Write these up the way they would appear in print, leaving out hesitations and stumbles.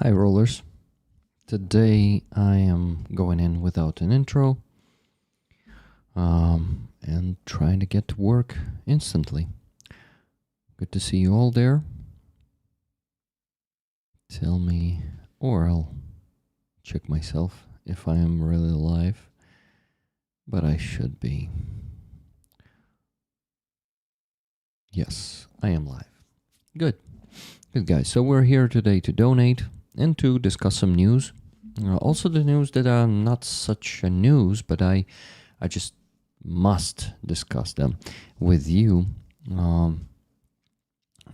Hi rollers. Today I am going in without an intro and trying to get to work instantly. Good to see you all there. Tell me, or I'll check myself if I am really live, but I should be. Yes, I am live. Good guys. So we're here today to donate and to discuss some news. Also the news that are not such a news, but I just must discuss them with you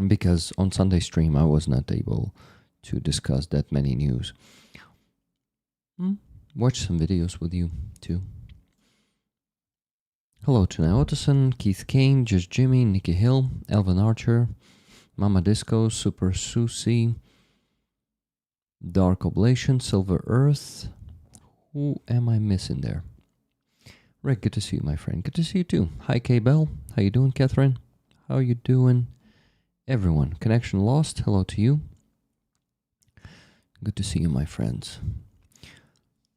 because on Sunday stream I was not able to discuss that many news. Watch some videos with you too. Hello to Ottoson, Keith Kane, Just Jimmy, Nikki Hill, Elvin Archer, Mama Disco, Super Susie, Dark Oblation, Silver Earth. Who am I missing there? Rick, good to see you, my friend. Good to see you too. Hi, K Bell. How you doing, Catherine? How you doing? Everyone. Connection lost. Hello to you. Good to see you, my friends.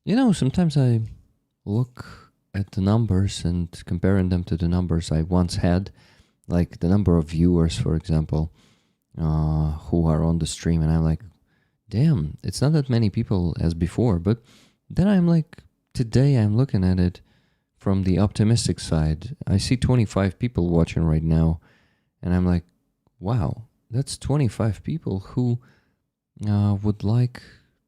You know, sometimes I look at the numbers and comparing them to the numbers I once had, like the number of viewers, for example, who are on the stream, and I'm like, damn, it's not that many people as before. But then I'm like, today I'm looking at it from the optimistic side. I see 25 people watching right now, and I'm like, wow, that's 25 people who would like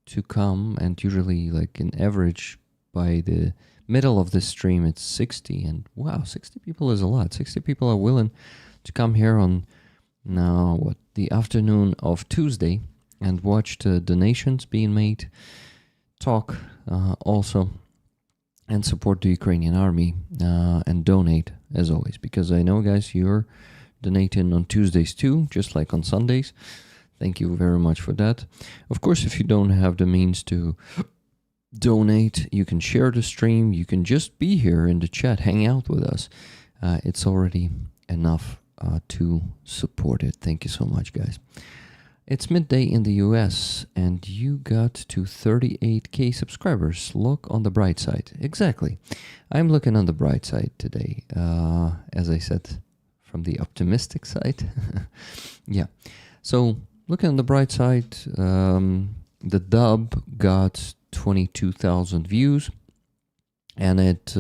to come, and usually like in average by the middle of the stream it's 60, and wow, 60 people is a lot. 60 people are willing to come here on the afternoon of Tuesday and watch the donations being made, talk also, and support the Ukrainian army, and donate as always, because I know, guys, you're donating on Tuesdays too, just like on Sundays. Thank you very much for that. Of course, if you don't have the means to donate, you can share the stream. You can just be here in the chat, hang out with us. It's already enough to support it. Thank you so much, guys. It's midday in the US and you got to 38k subscribers. Look on the bright side. Exactly. I'm looking on the bright side today. As I said, from the optimistic side. Yeah. So looking on the bright side, the dub got 22,000 views, and it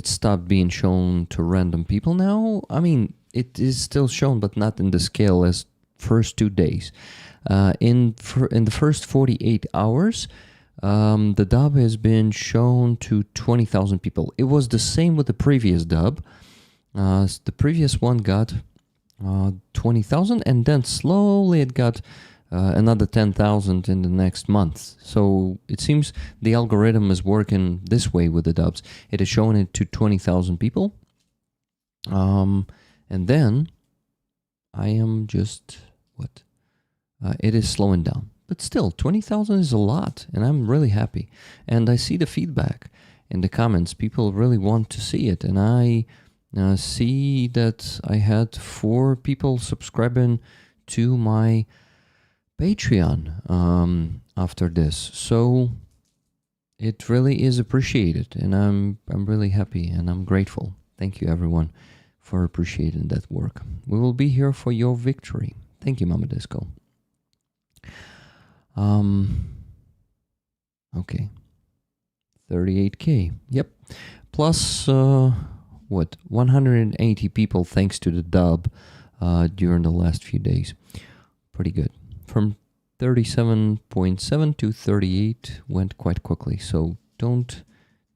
stopped being shown to random people now. I mean, it is still shown, but not in the scale as first 2 days. In the first 48 hours, the dub has been shown to 20,000 people. It was the same with the previous dub. The previous one got 20,000, and then slowly it got another 10,000 in the next month. So it seems the algorithm is working this way with the dubs. It is showing it to 20,000 people. And then I am just, it is slowing down. But still, 20,000 is a lot, and I'm really happy. And I see the feedback in the comments. People really want to see it. And I see that I had 4 people subscribing to my Patreon after this, so it really is appreciated, and I'm really happy and I'm grateful. Thank you, everyone, for appreciating that work. We will be here for your victory. Thank you, Mama Disco. Okay, 38k. Yep, plus 180 people thanks to the dub during the last few days. Pretty good. From 37.7 to 38 went quite quickly, so don't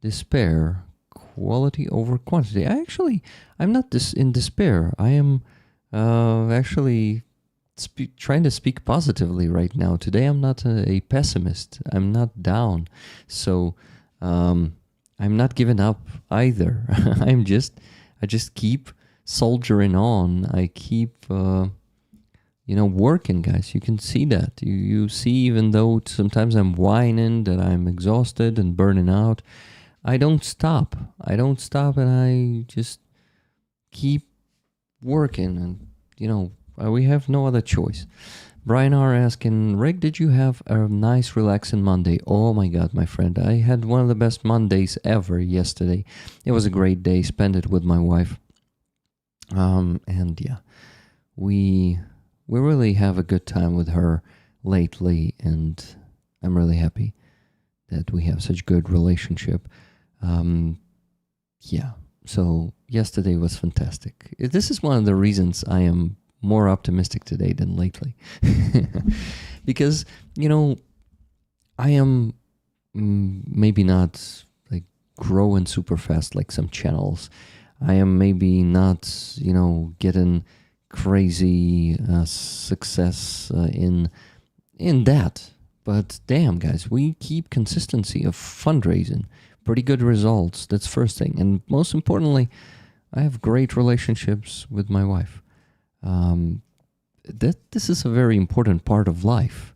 despair. Quality over quantity. I'm not in despair. I am actually trying to speak positively right now. Today I'm not a pessimist. I'm not down. So I'm not giving up either. I just keep soldiering on. I keep working, guys. You can see that. You see, even though sometimes I'm whining that I'm exhausted and burning out, I don't stop. And I just keep working. And, we have no other choice. Brian R. asking, Rick, did you have a nice relaxing Monday? Oh my God, my friend. I had one of the best Mondays ever yesterday. It was a great day. Spent it with my wife. And yeah, we really have a good time with her lately, and I'm really happy that we have such good relationship. Yeah, so yesterday was fantastic. This is one of the reasons I am more optimistic today than lately. Because, I am maybe not like growing super fast like some channels. I am maybe not, getting crazy success in that. But damn, guys, we keep consistency of fundraising. Pretty good results. That's first thing. And most importantly, I have great relationships with my wife. This is a very important part of life.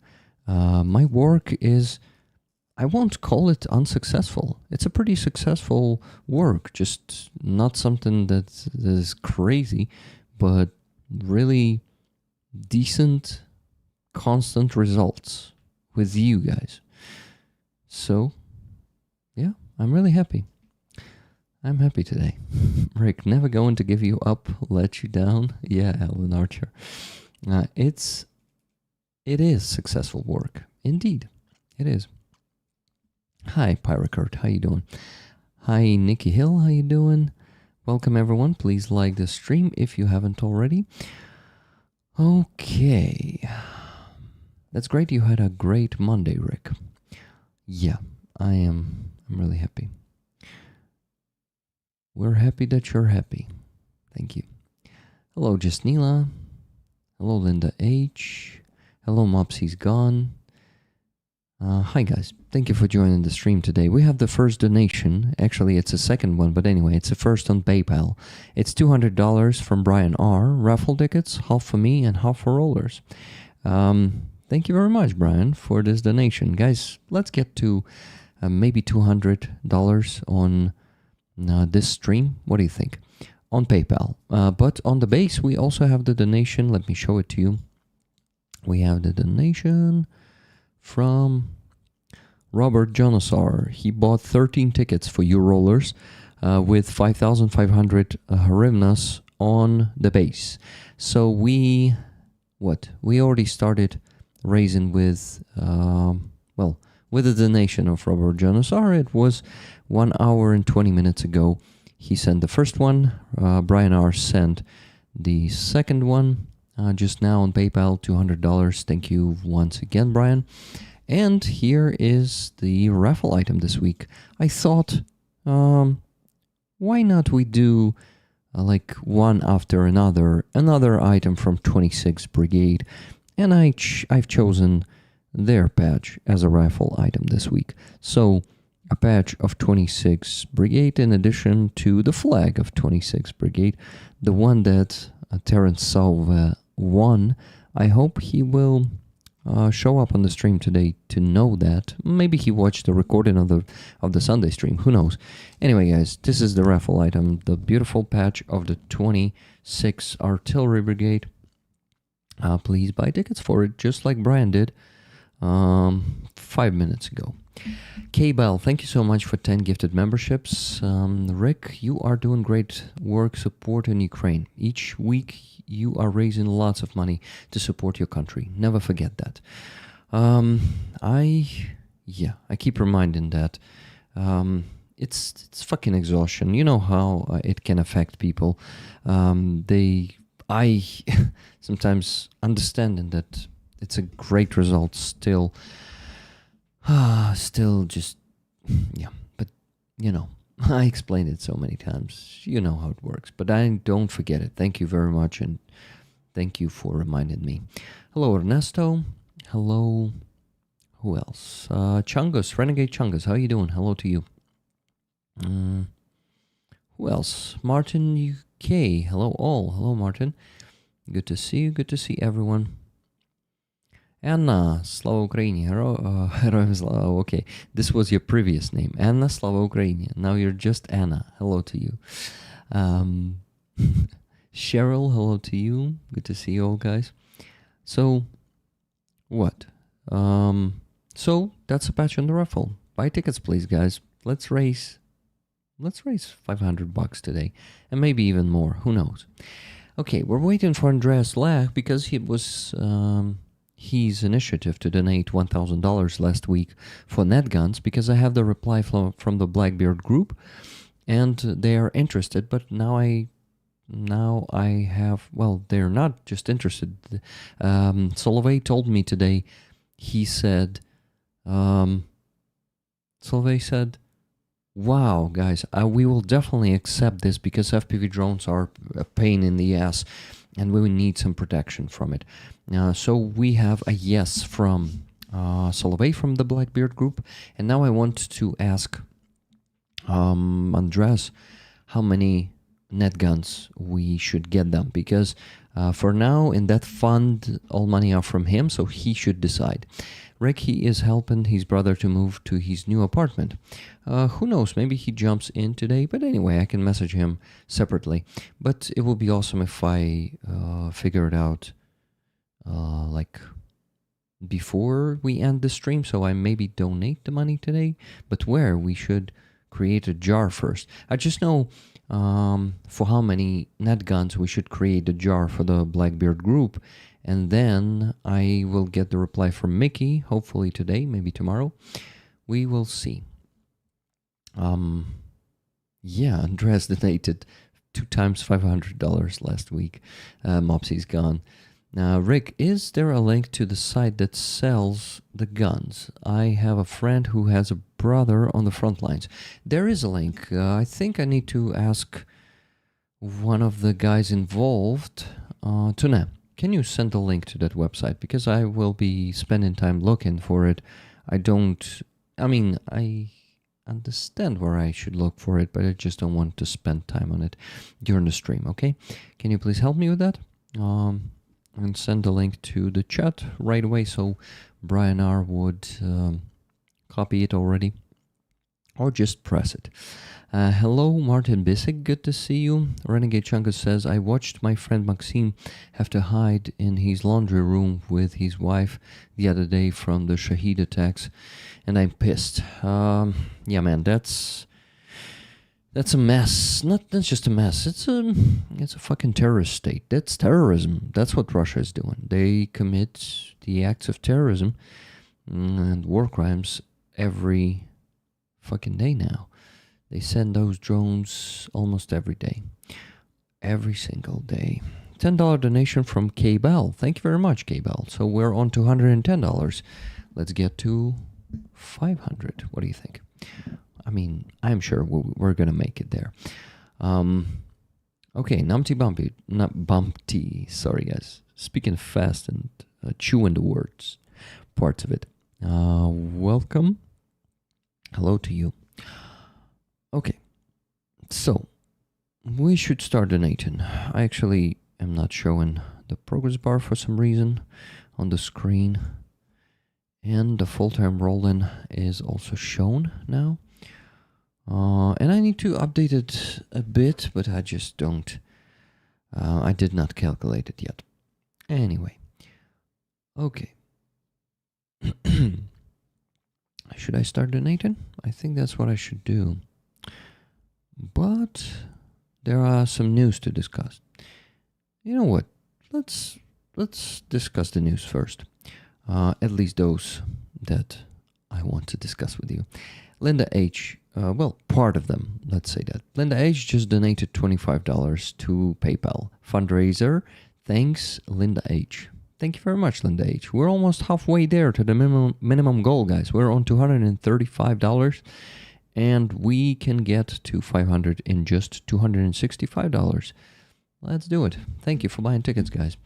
My work is, I won't call it unsuccessful. It's a pretty successful work, just not something that is crazy, but really decent, constant results with you guys. So, yeah, I'm really happy. I'm happy today. Rick, never going to give you up, let you down. Yeah, Alan Archer. It is successful work. Indeed, it is. Hi, Pyrocurt. How you doing? Hi, Nikki Hill. How you doing? Welcome, everyone. Please like the stream if you haven't already. Okay. That's great. You had a great Monday, Rick. Yeah, I'm really happy. We're happy that you're happy. Thank you. Hello, Jasnila. Hello, Linda H. Hello, Mopsy's Gone. Hi, guys. Thank you for joining the stream today. We have the first donation. Actually, it's a second one, but anyway, it's a first on PayPal. It's $200 from Brian R. Raffle tickets, half for me and half for rollers. Thank you very much, Brian, for this donation. Guys, let's get to maybe $200 on this stream. What do you think? On PayPal. But on the base, we also have the donation. Let me show it to you. We have the donation from Robert Jonasar. He bought 13 tickets for you rollers with 5,500 hryvnias on the base. So we already started raising with, with a donation of Robert Jonasar. It was 1 hour and 20 minutes ago. He sent the first one. Brian R. sent the second one just now on PayPal, $200. Thank you once again, Brian. And here is the raffle item this week. I thought, why not we do like one after another item from 26 Brigade. And I've chosen their patch as a raffle item this week. So a patch of 26 Brigade in addition to the flag of 26 Brigade, the one that Terence Salva won. I hope he will show up on the stream today to know that. Maybe he watched the recording of the Sunday stream. Who knows? Anyway, guys, this is the raffle item, the beautiful patch of the 26 Artillery Brigade. Please buy tickets for it, just like Brian did 5 minutes ago. K-Bell, thank you so much for 10 gifted memberships. Rick, you are doing great work supporting Ukraine. Each week, you are raising lots of money to support your country. Never forget that. I keep reminding that. It's fucking exhaustion. You know how it can affect people. I sometimes understanding that it's a great result still just, yeah, but I explained it so many times. You know how it works, but I don't forget it. Thank you very much, and thank you for reminding me. Hello, Ernesto. Hello, who else? Chungus, Renegade Chungus, how you doing? Hello to you. Who else? Martin UK. Hello all. Hello, Martin. Good to see you. Good to see everyone. Anna, Slava Ukraini. Heroям Slava. Okay, this was your previous name. Anna, Slava Ukraini. Now you're just Anna. Hello to you. Cheryl, hello to you. Good to see you all, guys. So, What? So that's a patch on the raffle. Buy tickets, please, guys. Let's raise $500 today, and maybe even more. Who knows? Okay, we're waiting for Andreas Lach because he was his initiative to donate $1,000 last week for net guns, because I have the reply from the Blackbeard group, and they are interested. But now I have, well, they're not just interested. Solveig told me today. He said, Solveig said, wow, guys, we will definitely accept this because FPV drones are a pain in the ass and we will need some protection from it. So we have a yes from Solveig from the Blackbeard group. And now I want to ask Andreas how many net guns we should get them, because for now in that fund all money are from him, so he should decide. Rick, he is helping his brother to move to his new apartment. Who knows, maybe he jumps in today, but anyway, I can message him separately. But it would be awesome if I figure it out like before we end the stream, so I maybe donate the money today. But where? We should create a jar first. I just know for how many net guns we should create a jar for the Blackbeard group, and then I will get the reply from Mickey, hopefully today, maybe tomorrow. We will see. Yeah, Andres donated 2 times $500 last week. Mopsy's gone. Now, Rick, is there a link to the site that sells the guns? I have a friend who has a brother on the front lines. There is a link. I think I need to ask one of the guys involved. Tuna, can you send a link to that website? Because I will be spending time looking for it. I understand where I should look for it, but I just don't want to spend time on it during the stream, okay? Can you please help me with that? And send a link to the chat right away so Brian R. would copy it already, or just press it. Hello, Martin Bissek, good to see you. Renegade Chungus says, I watched my friend Maxime have to hide in his laundry room with his wife the other day from the Shahid attacks, and I'm pissed. Yeah, man, that's a mess. That's just a mess. It's a fucking terrorist state. That's terrorism. That's what Russia is doing. They commit the acts of terrorism and war crimes every fucking day now. They send those drones almost every day. Every single day. $10 donation from K Bell. Thank you very much, K Bell. So we're on $210. Let's get to 500. What do you think? I mean, I'm sure we're going to make it there. Okay, Numpty Bumpy. Not Bumpty. Sorry, guys. Speaking fast and chewing the words. Parts of it. Welcome. Hello to you. Okay. So, we should start donating. I actually am not showing the progress bar for some reason on the screen. And the full-time roll-in is also shown now. And I need to update it a bit, but I just don't. I did not calculate it yet. Anyway. Okay. Should I start donating? I think that's what I should do. But there are some news to discuss. You know what? Let's discuss the news first. At least those that I want to discuss with you. Linda H. Well, part of them, let's say that. Linda H. just donated $25 to PayPal. Fundraiser. Thanks, Linda H. Thank you very much, Linda H. We're almost halfway there to the minimum goal, guys. We're on $235, and we can get to 500 in just $265. Let's do it. Thank you for buying tickets, guys,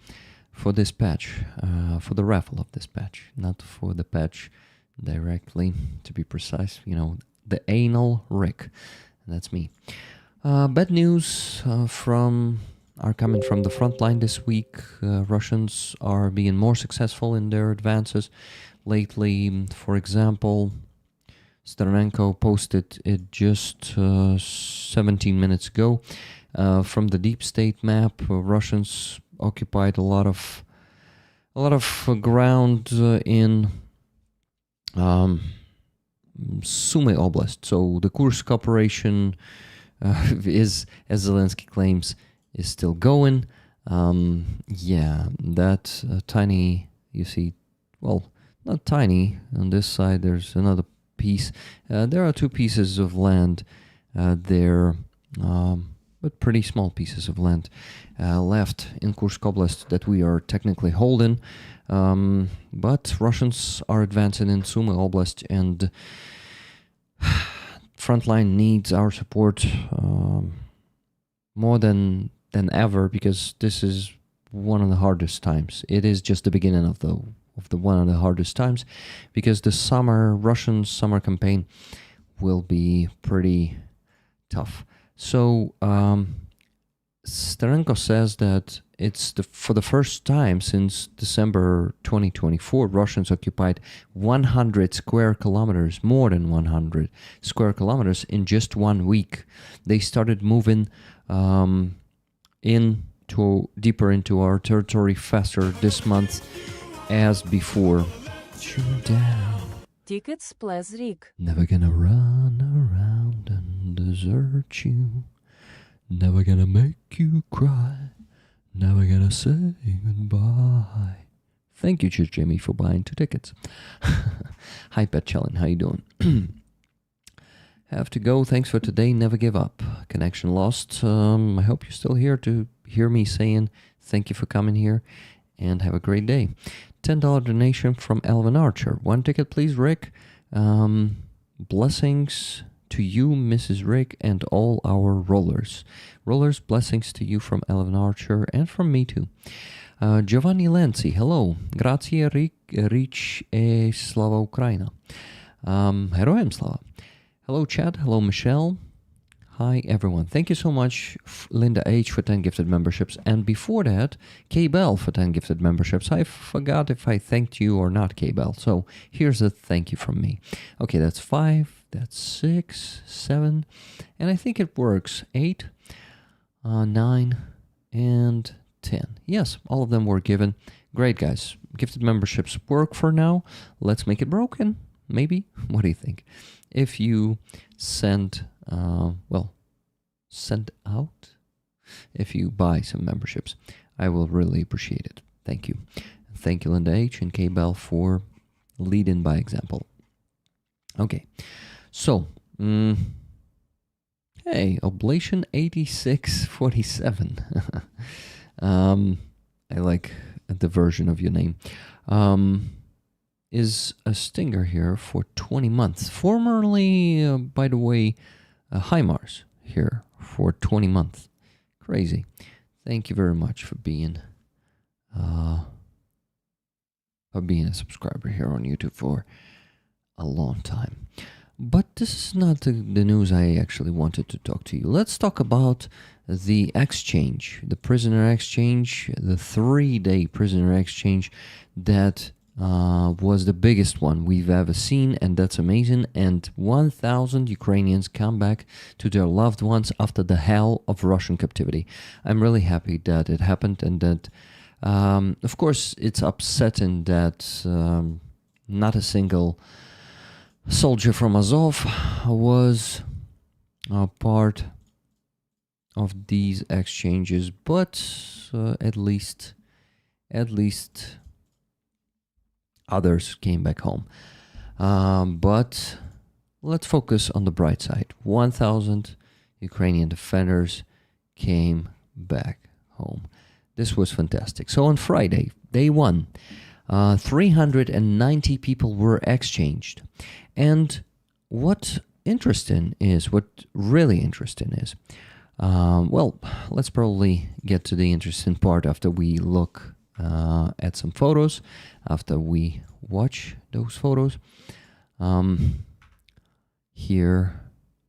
for this patch, for the raffle of this patch, not for the patch directly, to be precise. You know, the anal Rick. That's me. Bad news are coming from the front line this week. Russians are being more successful in their advances lately. For example, Starenko posted it just 17 minutes ago. From the deep state map, Russians occupied a lot of a lot of ground in Sumy Oblast. So the Kursk operation is, as Zelensky claims, is still going. Yeah, that tiny, you see, well, not tiny. On this side, there's another piece. There are two pieces of land there, but pretty small pieces of land left in Kursk Oblast that we are technically holding. But Russians are advancing in Sumy Oblast, and Frontline needs our support more than ever, because this is one of the hardest times. It is just the beginning of the one of the hardest times, because the Russian summer campaign will be pretty tough. So Starenko says that it's for the first time since December 2024, Russians occupied 100 square kilometers, more than 100 square kilometers in just 1 week. They started moving deeper into our territory faster this month as before. Down. Tickets plus Rick. Never gonna run around and desert you. Never gonna make you cry. Never gonna say goodbye. Thank you, Jimmy, for buying 2 tickets. Hi, Pet Challenge. How you doing? Have to go. Thanks for today. Never give up. Connection lost. I hope you're still here to hear me saying thank you for coming here, and have a great day. $10 donation from Elvin Archer. 1 ticket, please, Rick. Blessings to you, Mrs. Rick, and all our rollers. Rollers, blessings to you from Elvin Archer and from me too. Giovanni Lenzi, hello. Grazie, Rich e Slava Ukraina. Heroem Slava. Hello, Chad. Hello, Michelle. Hi, everyone. Thank you so much, Linda H. for 10 gifted memberships. And before that, K-Bell for 10 gifted memberships. I forgot if I thanked you or not, K-Bell. So here's a thank you from me. Okay, that's 5, that's 6, 7, and I think it works. 8, 9, and 10. Yes, all of them were given. Great, guys. Gifted memberships work for now. Let's make it broken. Maybe. What do you think? If you send out, if you buy some memberships, I will really appreciate it. Thank you. Thank you, Linda H. and K-Bell, for leading by example. Okay, so, hey, Oblation 8647. I like the version of your name. Is a stinger here for 20 months. Formerly, by the way, HIMARS here for 20 months. Crazy. Thank you very much for being a subscriber here on YouTube for a long time. But this is not the news I actually wanted to talk to you. Let's talk about the exchange, the prisoner exchange, the 3-day prisoner exchange that was the biggest one we've ever seen, and that's amazing. And 1,000 Ukrainians come back to their loved ones after the hell of Russian captivity. I'm really happy that it happened, and that, of course, it's upsetting that not a single soldier from Azov was a part of these exchanges, but at least others came back home. But let's focus on the bright side. 1,000 Ukrainian defenders came back home. This was fantastic. So on Friday, day 1, 390 people were exchanged. And what really interesting is, well, let's probably get to the interesting part after we look at some photos, after we watch those photos. Here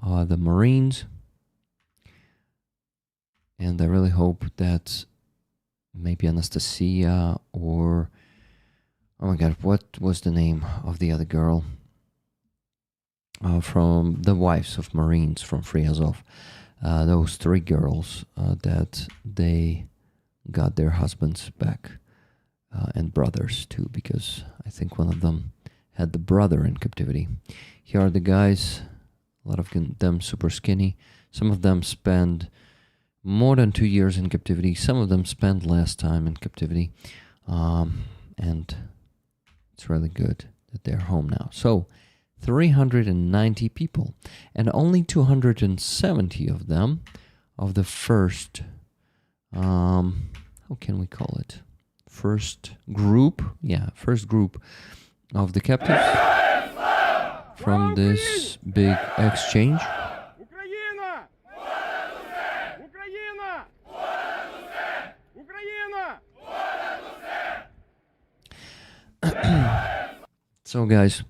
are the Marines, and I really hope that maybe Anastasia or, oh my god, what was the name of the other girl from the wives of Marines from Free Azov, those 3 girls that they got their husbands back and brothers too, because I think one of them had the brother in captivity. Here are the guys, a lot of them super skinny. Some of them spend more than 2 years in captivity. Some of them spent less time in captivity. And it's really good that they're home now. So 390 people, and only 270 of them, of the first, how can we call it? First group of the captives from this big exchange. So guys,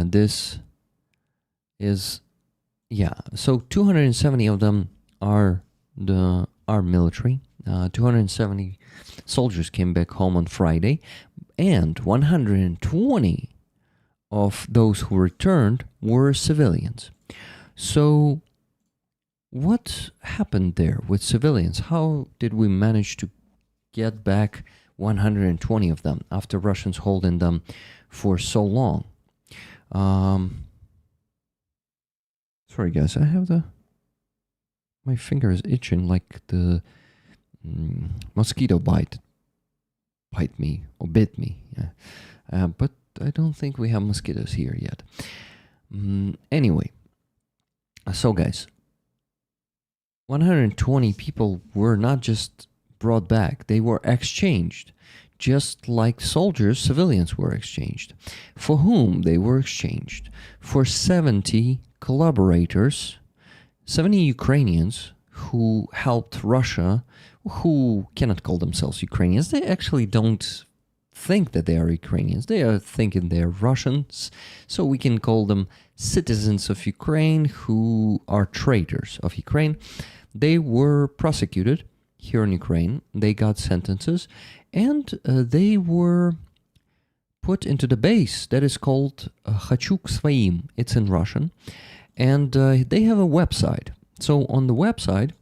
this is, so 270 of them are military. 270 soldiers came back home on Friday, and 120 of those who returned were civilians. So what happened there with civilians? How did we manage to get back 120 of them after Russians holding them for so long? Sorry guys, I have my finger is itching like the mosquito bite me or bit me. But I don't think we have mosquitoes here yet. Anyway, so guys, 120 people were not just brought back, they were exchanged. Just like soldiers, civilians were exchanged. For whom they were exchanged? For 70 collaborators, 70 Ukrainians who helped Russia, who cannot call themselves Ukrainians. They actually don't think that they are Ukrainians. They are thinking they're Russians. So we can call them citizens of Ukraine who are traitors of Ukraine. They were prosecuted here in Ukraine. They got sentences, and they were put into the base that is called Хочу к своим. It's in Russian. And they have a website. So on the website,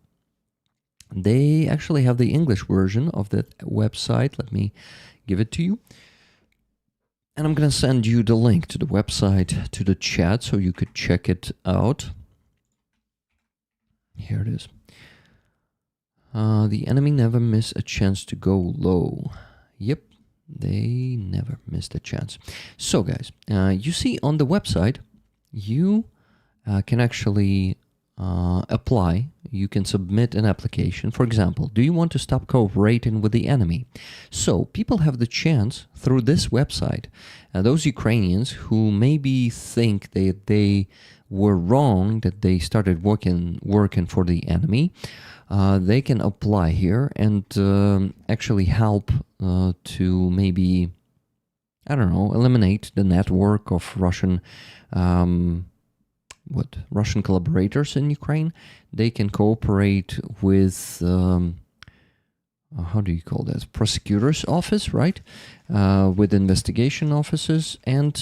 they actually have the English version of that website. Let me give it to you. And I'm going to send you the link to the website to the chat so you could check it out. Here it is. The enemy never miss a chance to go low. Yep, they never missed a chance. So guys, you see on the website, you can actually apply. You can submit an application. For example, do you want to stop cooperating with the enemy? So people have the chance through this website, those Ukrainians who maybe think that they were wrong, that they started working for the enemy, they can apply here and actually help to maybe, I don't know, eliminate the network of Russian Russian collaborators in Ukraine. They can cooperate with how do you call that? Prosecutor's office, right? With investigation offices, and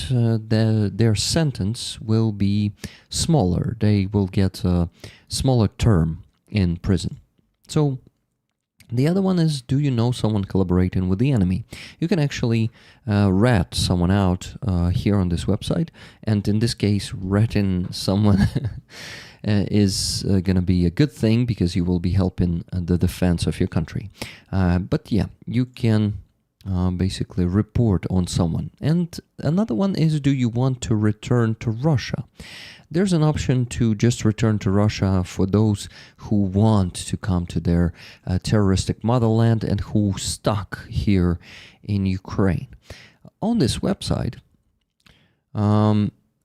their sentence will be smaller. They will get a smaller term in prison. So the other one is, do you know someone collaborating with the enemy? You can actually rat someone out here on this website, and in this case, ratting someone is going to be a good thing because you will be helping the defense of your country. But yeah, you can basically report on someone. And another one is, do you want to return to Russia? There's an option to just return to Russia for those who want to come to their terroristic motherland and who stuck here in Ukraine. On this website,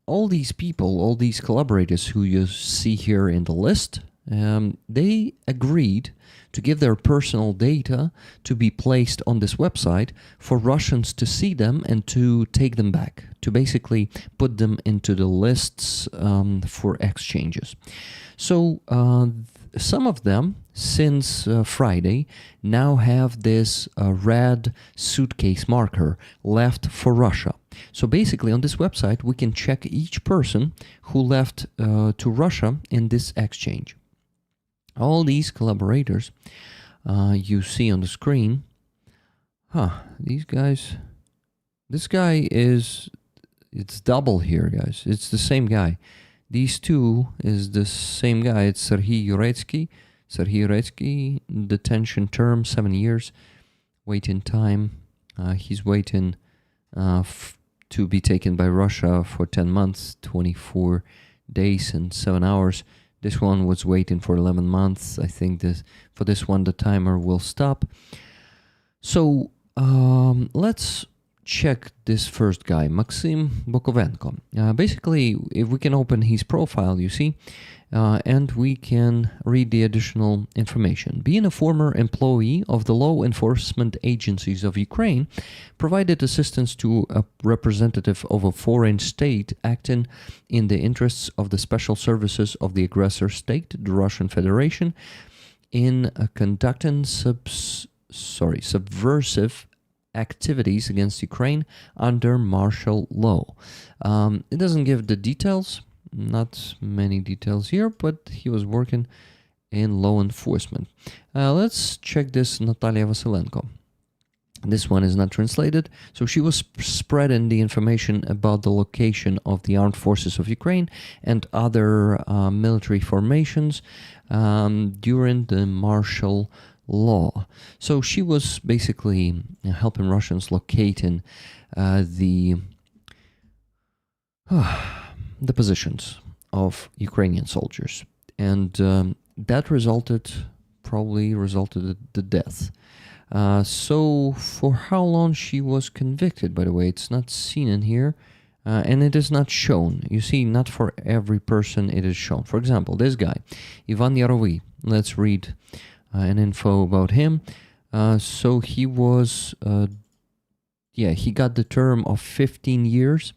all these people, all these collaborators who you see here in the list, they agreed to give their personal data to be placed on this website for Russians to see them and to take them back, to basically put them into the lists for exchanges. So some of them, since Friday, now have this red suitcase marker left for Russia. So basically on this website, we can check each person who left to Russia in this exchange. All these collaborators you see on the screen, These guys. This guy is. It's double here, guys. It's the same guy. These two is the same guy. It's Serhiy Uretsky. Serhiy Uretsky, detention term 7 years. Waiting time. He's waiting to be taken by Russia for 10 months, 24 days and 7 hours. This one was waiting for 11 months. I think for this one the timer will stop. So let's check this first guy, Maxim Bokovenko. Basically, if we can open his profile, you see, and we can read the additional information. Being a former employee of the law enforcement agencies of Ukraine, provided assistance to a representative of a foreign state acting in the interests of the special services of the aggressor state, the Russian Federation, in conducting subversive activities against Ukraine under martial law. It doesn't give the details, not many details here, but he was working in law enforcement. Let's check this Natalia Vasilenko. This one is not translated, so she was spreading the information about the location of the armed forces of Ukraine and other military formations during the martial law. So she was basically helping Russians locating the positions of Ukrainian soldiers, and that probably resulted in the death. So for how long she was convicted, by the way, it's not seen in here, and it is not shown. You see, not for every person it is shown. For example, this guy, Ivan Yarovi. Let's read an info about him. So he was, he got the term of 15 years,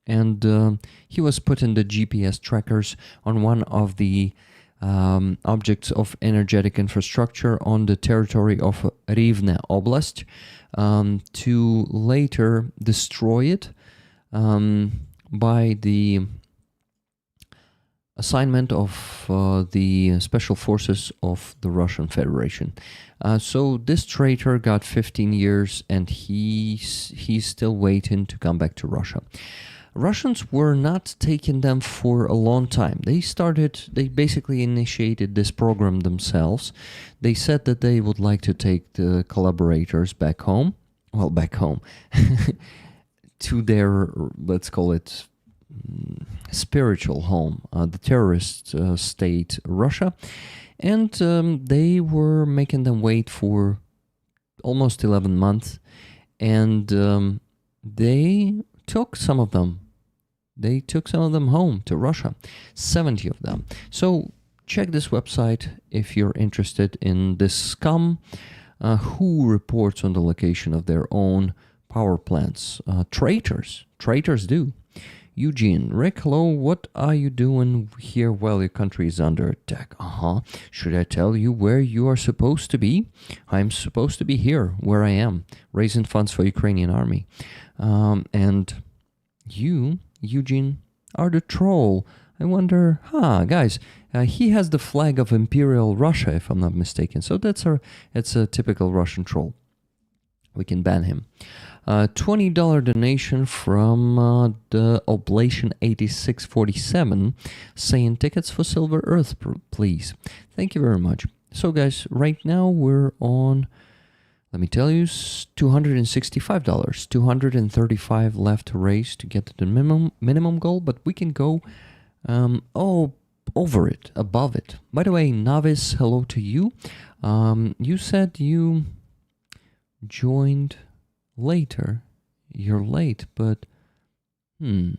and he was put in the GPS trackers on one of the objects of energetic infrastructure on the territory of Rivne Oblast to later destroy it by the assignment of the special forces of the Russian Federation. So this traitor got 15 years, and he's still waiting to come back to Russia. Russians were not taking them for a long time. They basically initiated this program themselves. They said that they would like to take the collaborators back home, to their, let's call it, spiritual home, the terrorist state Russia, and they were making them wait for almost 11 months, and they took some of them home to Russia, 70 of them. So check this website if you're interested in this scum who reports on the location of their own power plants. Traitors do. Eugene, Rick, hello, what are you doing here while your country is under attack? Should I tell you where you are supposed to be? I'm supposed to be here, where I am, raising funds for Ukrainian army. And you, Eugene, are the troll. I wonder, guys, he has the flag of Imperial Russia, if I'm not mistaken. So it's a typical Russian troll. We can ban him. $20 donation from the Oblation 8647 saying tickets for Silver Earth, please. Thank you very much. So guys, right now we're on, let me tell you, $265. 235 left to raise to get to the minimum goal, but we can go over it, above it. By the way, Navis, hello to you. You said you joined later. You're late, but when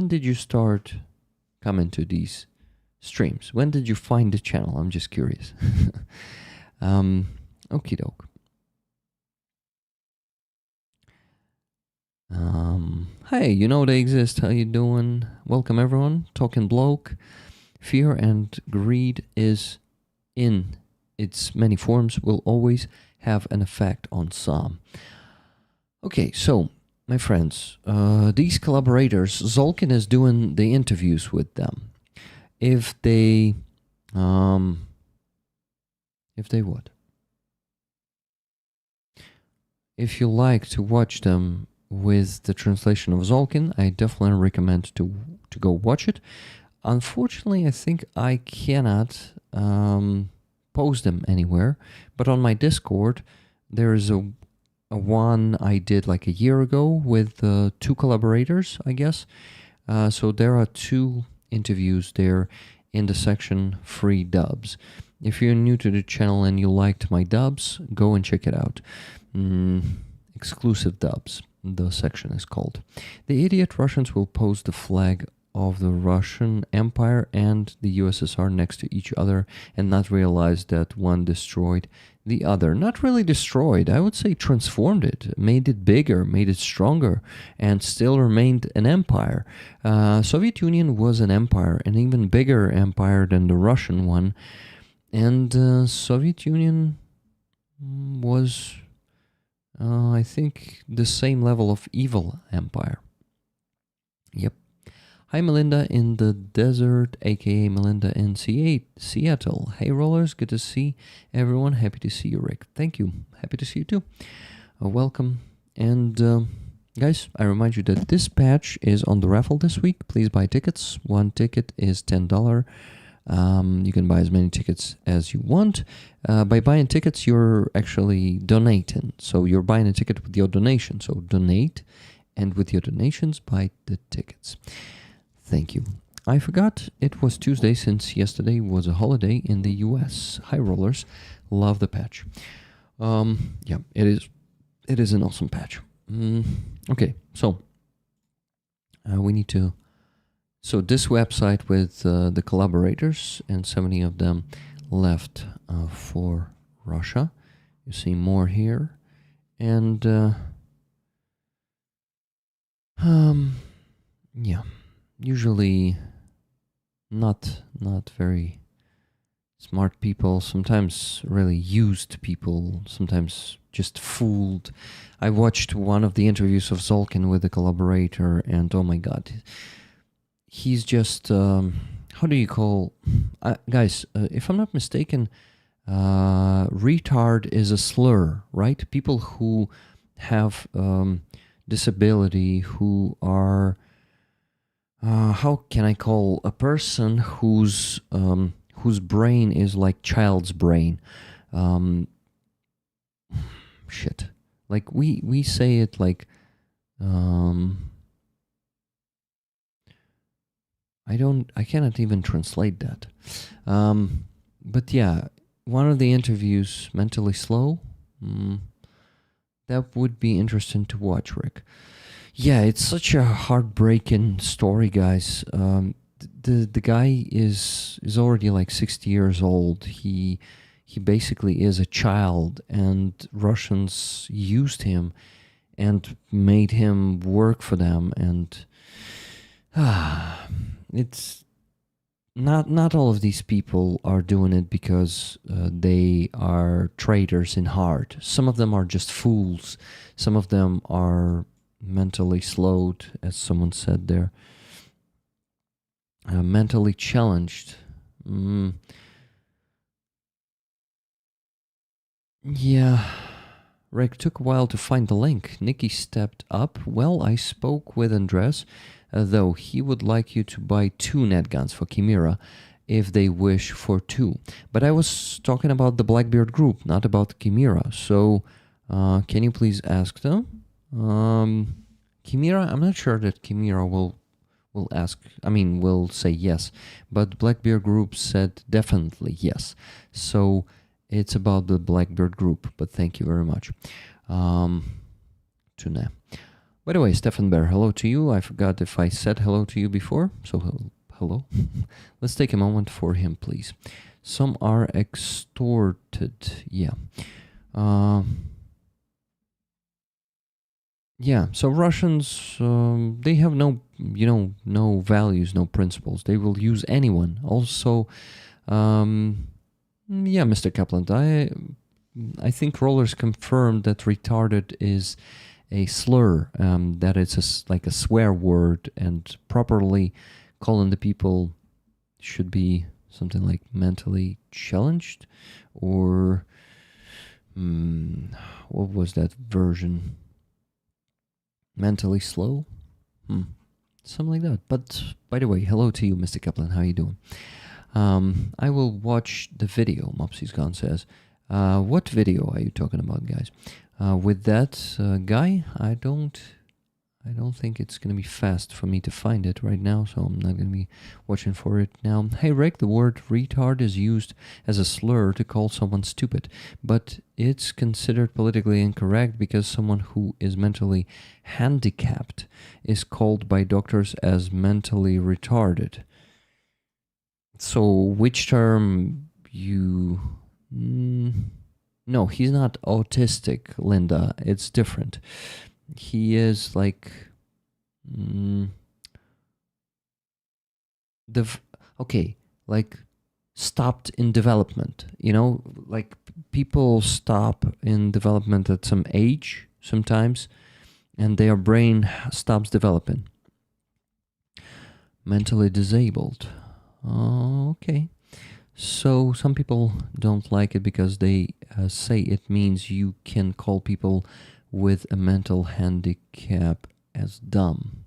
did you start coming to these streams? When did you find the channel? I'm just curious. Okie doke. Hey, you know they exist. How you doing? Welcome everyone. Talking Bloke. Fear and greed is in its many forms, will always have an effect on some. Okay, so my friends, these collaborators, Zolkin is doing the interviews with them. If they what? if you like to watch them with the translation of Zolkin, I definitely recommend to go watch it. Unfortunately, I think I cannot post them anywhere, but on my Discord, there is a one I did like a year ago with two collaborators, I guess. So there are two interviews there in the section free dubs. If you're new to the channel and you liked my dubs, go and check it out. Exclusive dubs, the section is called. The idiot Russians will post the flag of the Russian Empire and the USSR next to each other and not realize that one destroyed the other. Not really destroyed, I would say transformed it, made it bigger, made it stronger, and still remained an empire. Soviet Union was an empire, an even bigger empire than the Russian one, and Soviet Union was, I think, the same level of evil empire. Yep. Hi Melinda in the desert, aka Melinda in Seattle. Hey Rollers, good to see everyone. Happy to see you, Rick. Thank you. Happy to see you too. Welcome. And guys, I remind you that this patch is on the raffle this week. Please buy tickets. One ticket is $10. You can buy as many tickets as you want. By buying tickets, you're actually donating. So you're buying a ticket with your donation. So donate, and with your donations, buy the tickets. Thank you. I forgot it was Tuesday since yesterday was a holiday in the US. Hi Rollers, love the patch. Yeah, it is an awesome patch. Okay, so we need to. So this website with the collaborators, and 70 of them left for Russia. You see more here, and yeah. Usually not very smart people, sometimes really used people, sometimes just fooled. I watched one of the interviews of Zolkin with a collaborator, and oh my god, he's just, how do you call, guys, if I'm not mistaken, retard is a slur, right? People who have disability, who are, how can I call a person whose brain is like child's brain? Shit. Like we say it like I cannot even translate that. But yeah, one of the interviews, mentally slow. That would be interesting to watch, Rick. Yeah, it's such a heartbreaking story, guys. The guy is already like 60 years old. He basically is a child, and Russians used him and made him work for them. And it's not all of these people are doing it because they are traitors in heart. Some of them are just fools. Some of them are mentally slowed, as someone said there, mentally challenged. Yeah, Rick, took a while to find the link. Nikki stepped up. Well, I spoke with Andres, though he would like you to buy 2 net guns for Chimera if they wish for 2. But I was talking about the Blackbeard group, not about Chimera. So can you please ask them? Chimera, I'm not sure that Chimera will say yes, but Blackbeard group said definitely yes. So it's about the Blackbeard group, but thank you very much. Tune. By the way, Stefan Bear, hello to you. I forgot if I said hello to you before, so hello. Let's take a moment for him, please. Some are extorted, yeah. Yeah, so Russians, they have no values, no principles. They will use anyone. Also, yeah, Mr. Kaplan, I think Rollers confirmed that retarded is a slur, that it's like a swear word, and properly calling the people should be something like mentally challenged, or Hmm, what was that version? Mentally slow? Something like that. But by the way, hello to you, Mr. Kaplan. How you doing? I will watch the video, Mopsy's Gone says. What video are you talking about, guys? With that guy, I don't think it's gonna be fast for me to find it right now, so I'm not gonna be watching for it now. Hey Rick, the word retard is used as a slur to call someone stupid, but it's considered politically incorrect because someone who is mentally handicapped is called by doctors as mentally retarded. So which term you... No, he's not autistic, Linda. It's different. He is like okay, like stopped in development, you know, like people stop in development at some age sometimes and their brain stops developing. Mentally disabled. Okay. So some people don't like it because they say it means you can call people with a mental handicap as dumb.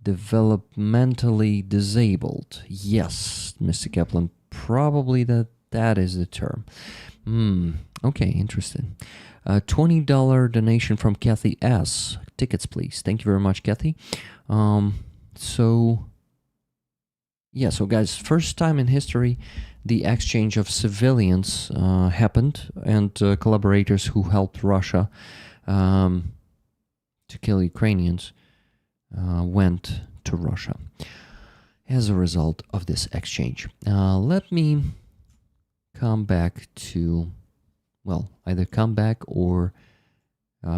Developmentally disabled. Yes, Mr. Kaplan, probably that is the term. Okay, interesting. $20 donation from Kathy S. Tickets, please. Thank you very much, Kathy. So guys, first time in history the exchange of civilians happened, and collaborators who helped Russia to kill Ukrainians went to Russia as a result of this exchange. Let me come back to, well, either come back or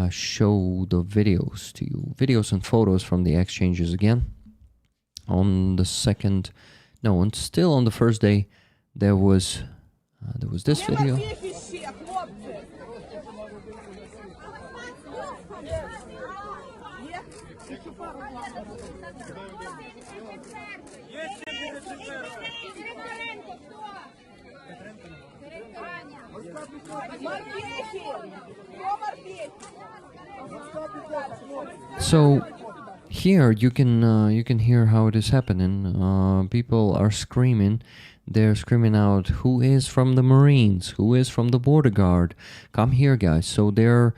show the videos to you. Videos and photos from the exchanges again. On the second, no, and still on the first day, there was this video. So here you can hear how it is happening. People are screaming. They're screaming out, "Who is from the Marines? Who is from the Border Guard? Come here, guys!" So they're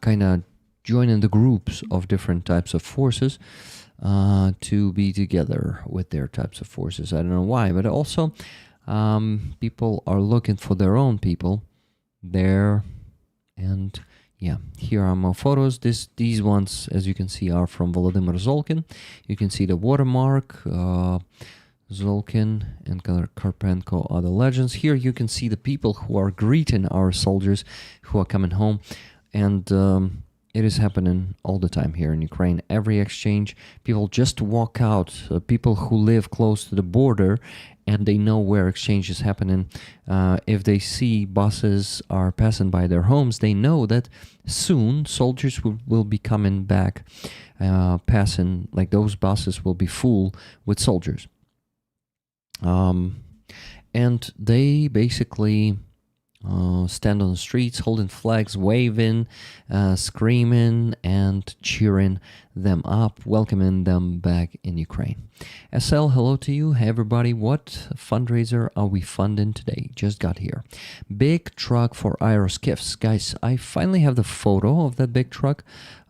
kind of joining the groups of different types of forces to be together with their types of forces. I don't know why, but also people are looking for their own people there. And yeah, here are more photos. These ones, as you can see, are from Volodymyr Zolkin. You can see the watermark. Zolkin and Karpenko are the legends. Here you can see the people who are greeting our soldiers who are coming home. And it is happening all the time here in Ukraine. Every exchange, people just walk out. People who live close to the border and they know where exchange is happening. If they see buses are passing by their homes, they know that soon soldiers will be coming back, passing, like those buses will be full with soldiers. And they basically stand on the streets holding flags, waving, screaming and cheering them up, welcoming them back in Ukraine. SL, hello to you. Hey everybody, what fundraiser are we funding today? Just got here. Big truck for Aeroskifs. Guys, I finally have the photo of that big truck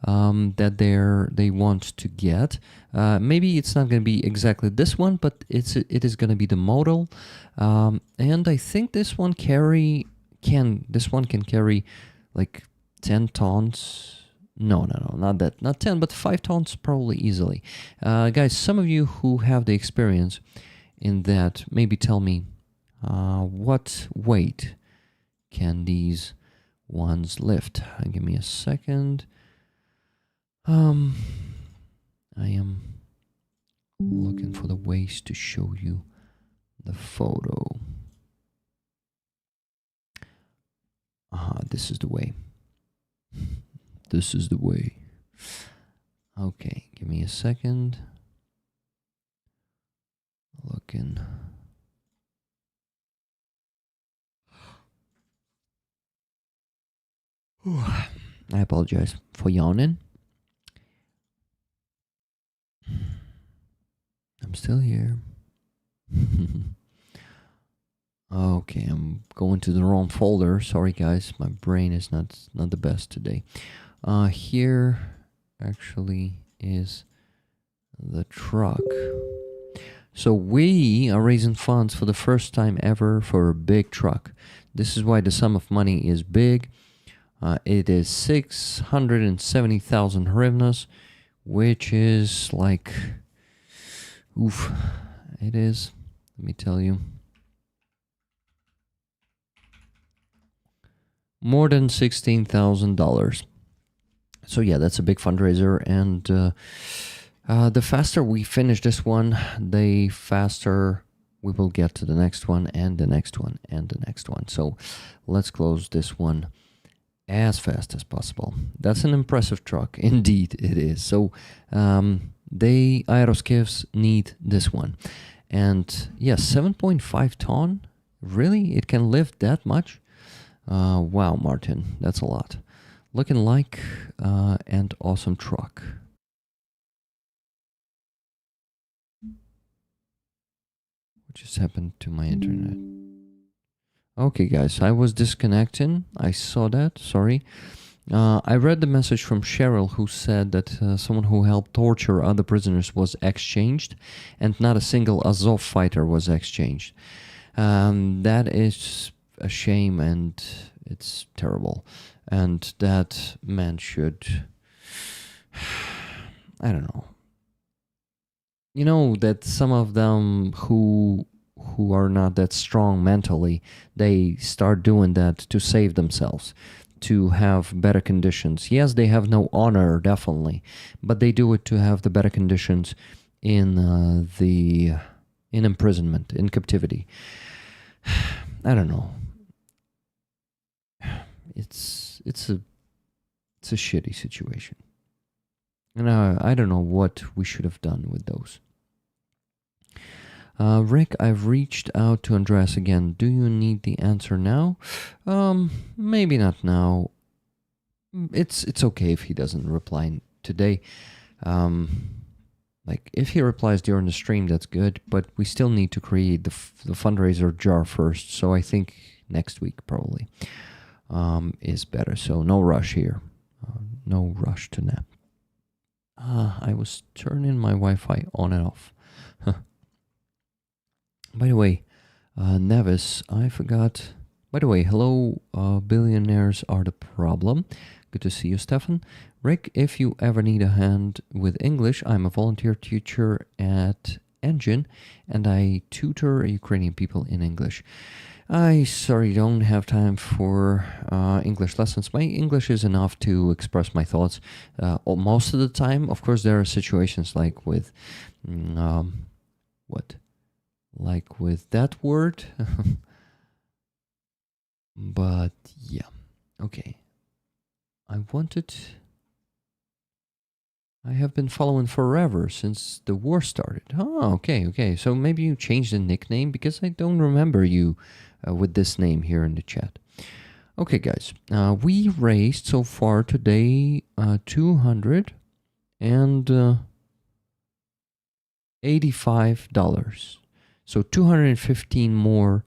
that they want to get. Maybe it's not going to be exactly this one, but it is going to be the model. And I think this one can carry like 10 tons. No, not that, not 10, but 5 tons probably easily. Guys, some of you who have the experience in that, maybe tell me what weight can these ones lift. Give me a second. I am looking for the ways to show you the photo. This is the way. This is the way. Okay, give me a second. Looking. I apologize for yawning. I'm still here. Okay, I'm going to the wrong folder. Sorry, guys. My brain is not the best today. Here actually is the truck. So we are raising funds for the first time ever for a big truck. This is why the sum of money is big. It is 670,000 hryvnias, which is like, oof, it is, let me tell you, more than $16,000. So yeah, that's a big fundraiser, and the faster we finish this one, the faster we will get to the next one and the next one and the next one. So let's close this one as fast as possible. That's an impressive truck. Indeed, it is. So the Aeroskifs need this one. And yes, 7.5 ton? Really? It can lift that much? Wow, Martin, that's a lot. Looking like an awesome truck. What just happened to my internet? Okay, guys, I was disconnecting. I saw that. Sorry. I read the message from Cheryl, who said that someone who helped torture other prisoners was exchanged, and not a single Azov fighter was exchanged. That is a shame, and it's terrible. And that man should... I don't know. You know that some of them who are not that strong mentally, they start doing that to save themselves, to have better conditions. Yes, they have no honor, definitely, but they do it to have the better conditions in imprisonment, in captivity. I don't know. It's a shitty situation, and I don't know what we should have done with those. Rick, I've reached out to Andreas again. Do you need the answer now? Maybe not now. It's okay if he doesn't reply today. Like, if he replies during the stream, that's good, but we still need to create the fundraiser jar first, so I think next week probably is better. So no rush here. No rush to nap. I was turning my Wi-Fi on and off. By the way, Nevis, I forgot. By the way, hello, billionaires are the problem. Good to see you, Stefan. Rick, if you ever need a hand with English, I'm a volunteer teacher at Engine, and I tutor Ukrainian people in English. I don't have time for English lessons. My English is enough to express my thoughts most of the time. Of course, there are situations like with like with that word. But yeah, okay. I have been following forever since the war started. Oh, okay. So maybe you changed the nickname, because I don't remember you with this name here in the chat. Okay, guys. We raised so far today $285. So 215 more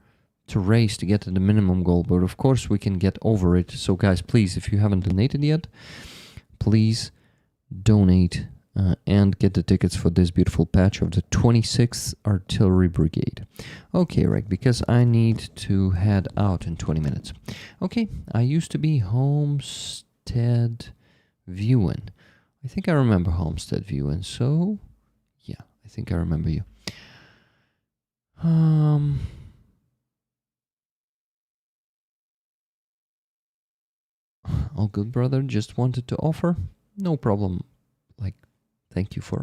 to raise to get to the minimum goal. But of course, we can get over it. So guys, please, if you haven't donated yet, please donate and get the tickets for this beautiful patch of the 26th Artillery Brigade. Okay, Rick, because I need to head out in 20 minutes. Okay, I used to be Homestead Viewin. I think I remember Homestead Viewin. So, yeah, I think I remember you. All good, brother. Just wanted to offer. No problem. Like, thank you for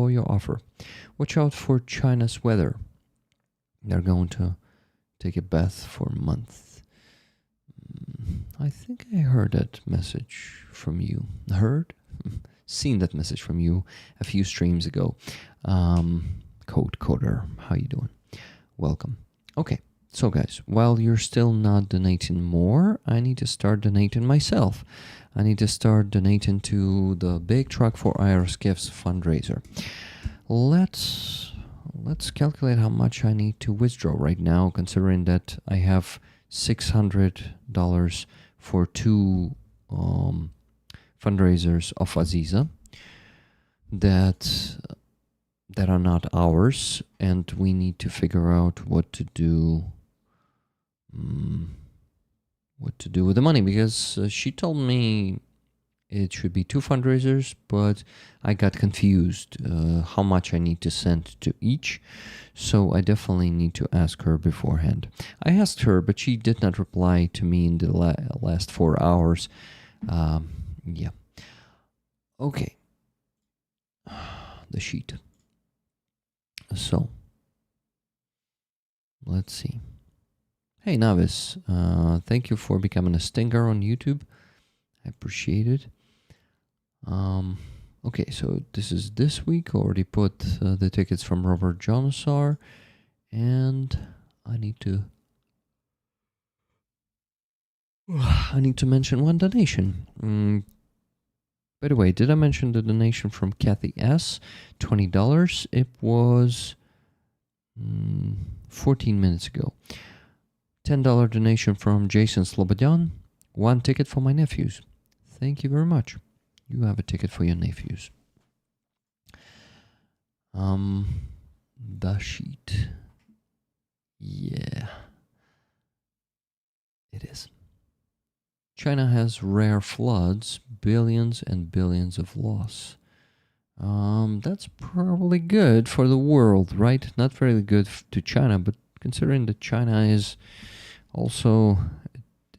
your offer. Watch out for China's weather. They're going to take a bath for a month. I think I heard that message from you. Heard? Seen that message from you a few streams ago. Code Coder, how you doing? Welcome. Okay, So guys, while you're still not donating more, I need to start donating myself. I need to start donating to the Big Truck for Aeroskifs fundraiser. Let's calculate how much I need to withdraw right now, considering that I have $600 for two fundraisers of Aziza that are not ours, and we need to figure out what to do. What to do with the money, because she told me it should be two fundraisers, but I got confused how much I need to send to each. So I definitely need to ask her beforehand. I asked her, but she did not reply to me in the last 4 hours. Yeah. Okay. The sheet. So, let's see. Hey, Navis. Thank you for becoming a stinger on YouTube. I appreciate it. Okay, so this is this week. I already put the tickets from Robert Johnasar, and I need to mention one donation. By the way, did I mention the donation from Kathy S? $20. It was 14 minutes ago. $10 donation from Jason Slobodyan. 1 ticket for my nephews. Thank you very much. You have a ticket for your nephews. The sheet. Yeah. It is. China has rare floods, billions and billions of loss. That's probably good for the world, right? Not very good to China, but considering that China is also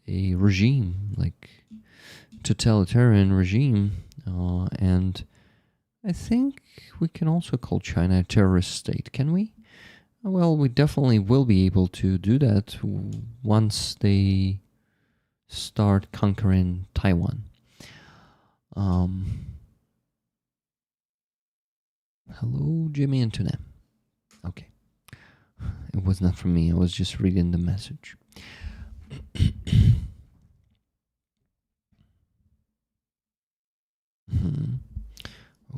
a regime, like totalitarian regime, and I think we can also call China a terrorist state, can we? Well, we definitely will be able to do that once they start conquering Taiwan. Hello, Jimmy and Tuna. Okay. It was not from me, I was just reading the message.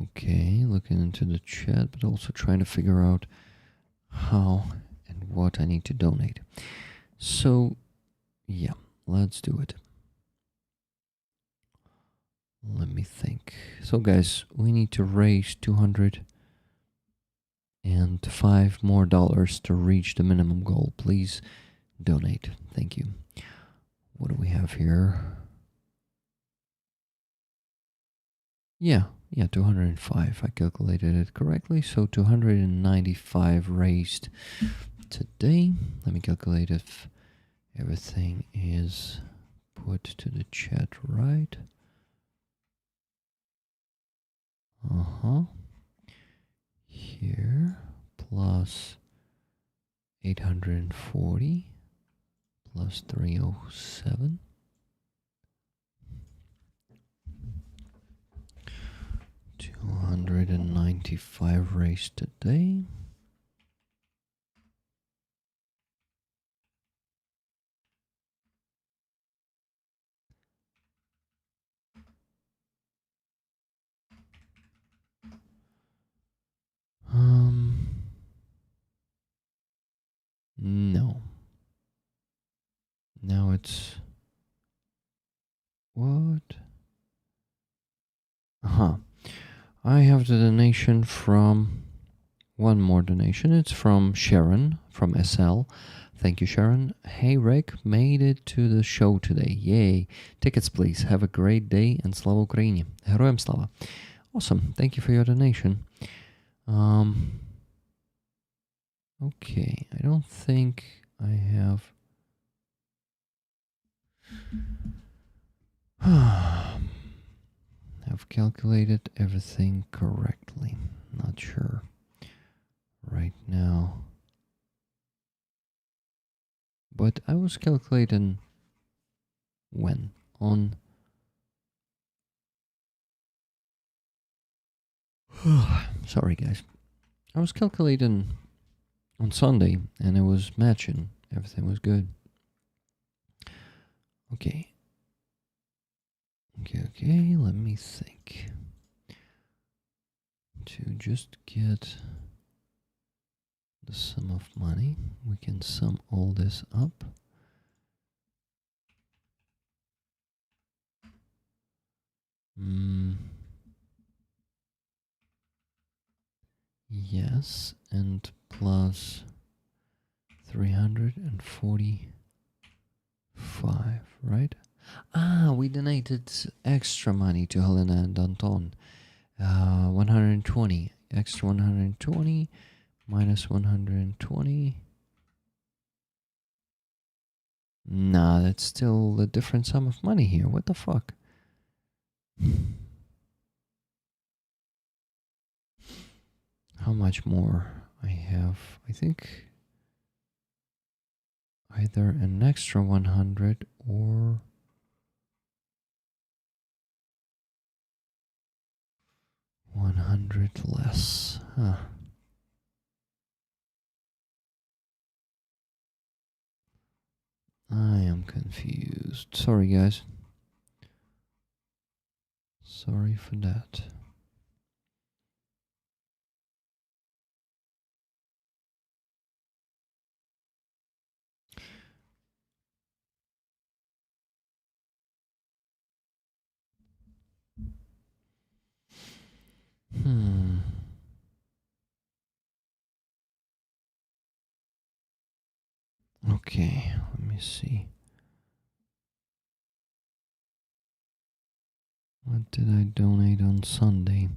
Okay, looking into the chat, but also trying to figure out how and what I need to donate. So, yeah, let's do it. Let me think. So, guys, we need to raise $205 more to reach the minimum goal. Please donate. Thank you. What do we have here? Yeah, 205. I calculated it correctly. So 295 raised today. Let me calculate if everything is put to the chat right. Here plus 840 plus 307. 295 raised today. No. Now it's what? I have the donation from one more donation. It's from Sharon from SL. Thank you, Sharon. Hey, Rick, made it to the show today. Yay. Tickets, please. Have a great day and Slava Ukraini. Героям слава. Awesome. Thank you for your donation. Okay, I don't think I have... I've calculated everything correctly. Not sure right now. But I was calculating when? On... Sorry, guys. I was calculating on Sunday, and it was matching Everything was good. Okay. Okay, let me think. To just get the sum of money, we can sum all this up. Yes, and plus 345, right? Ah, we donated extra money to Helena and Anton. 120. Extra 120 minus 120. Nah, that's still a different sum of money here. What the fuck? How much more I have? I think either an extra 100 or 100 less. Huh. I am confused. Sorry, guys. Sorry for that. Okay, let me see. What did I donate on Sunday?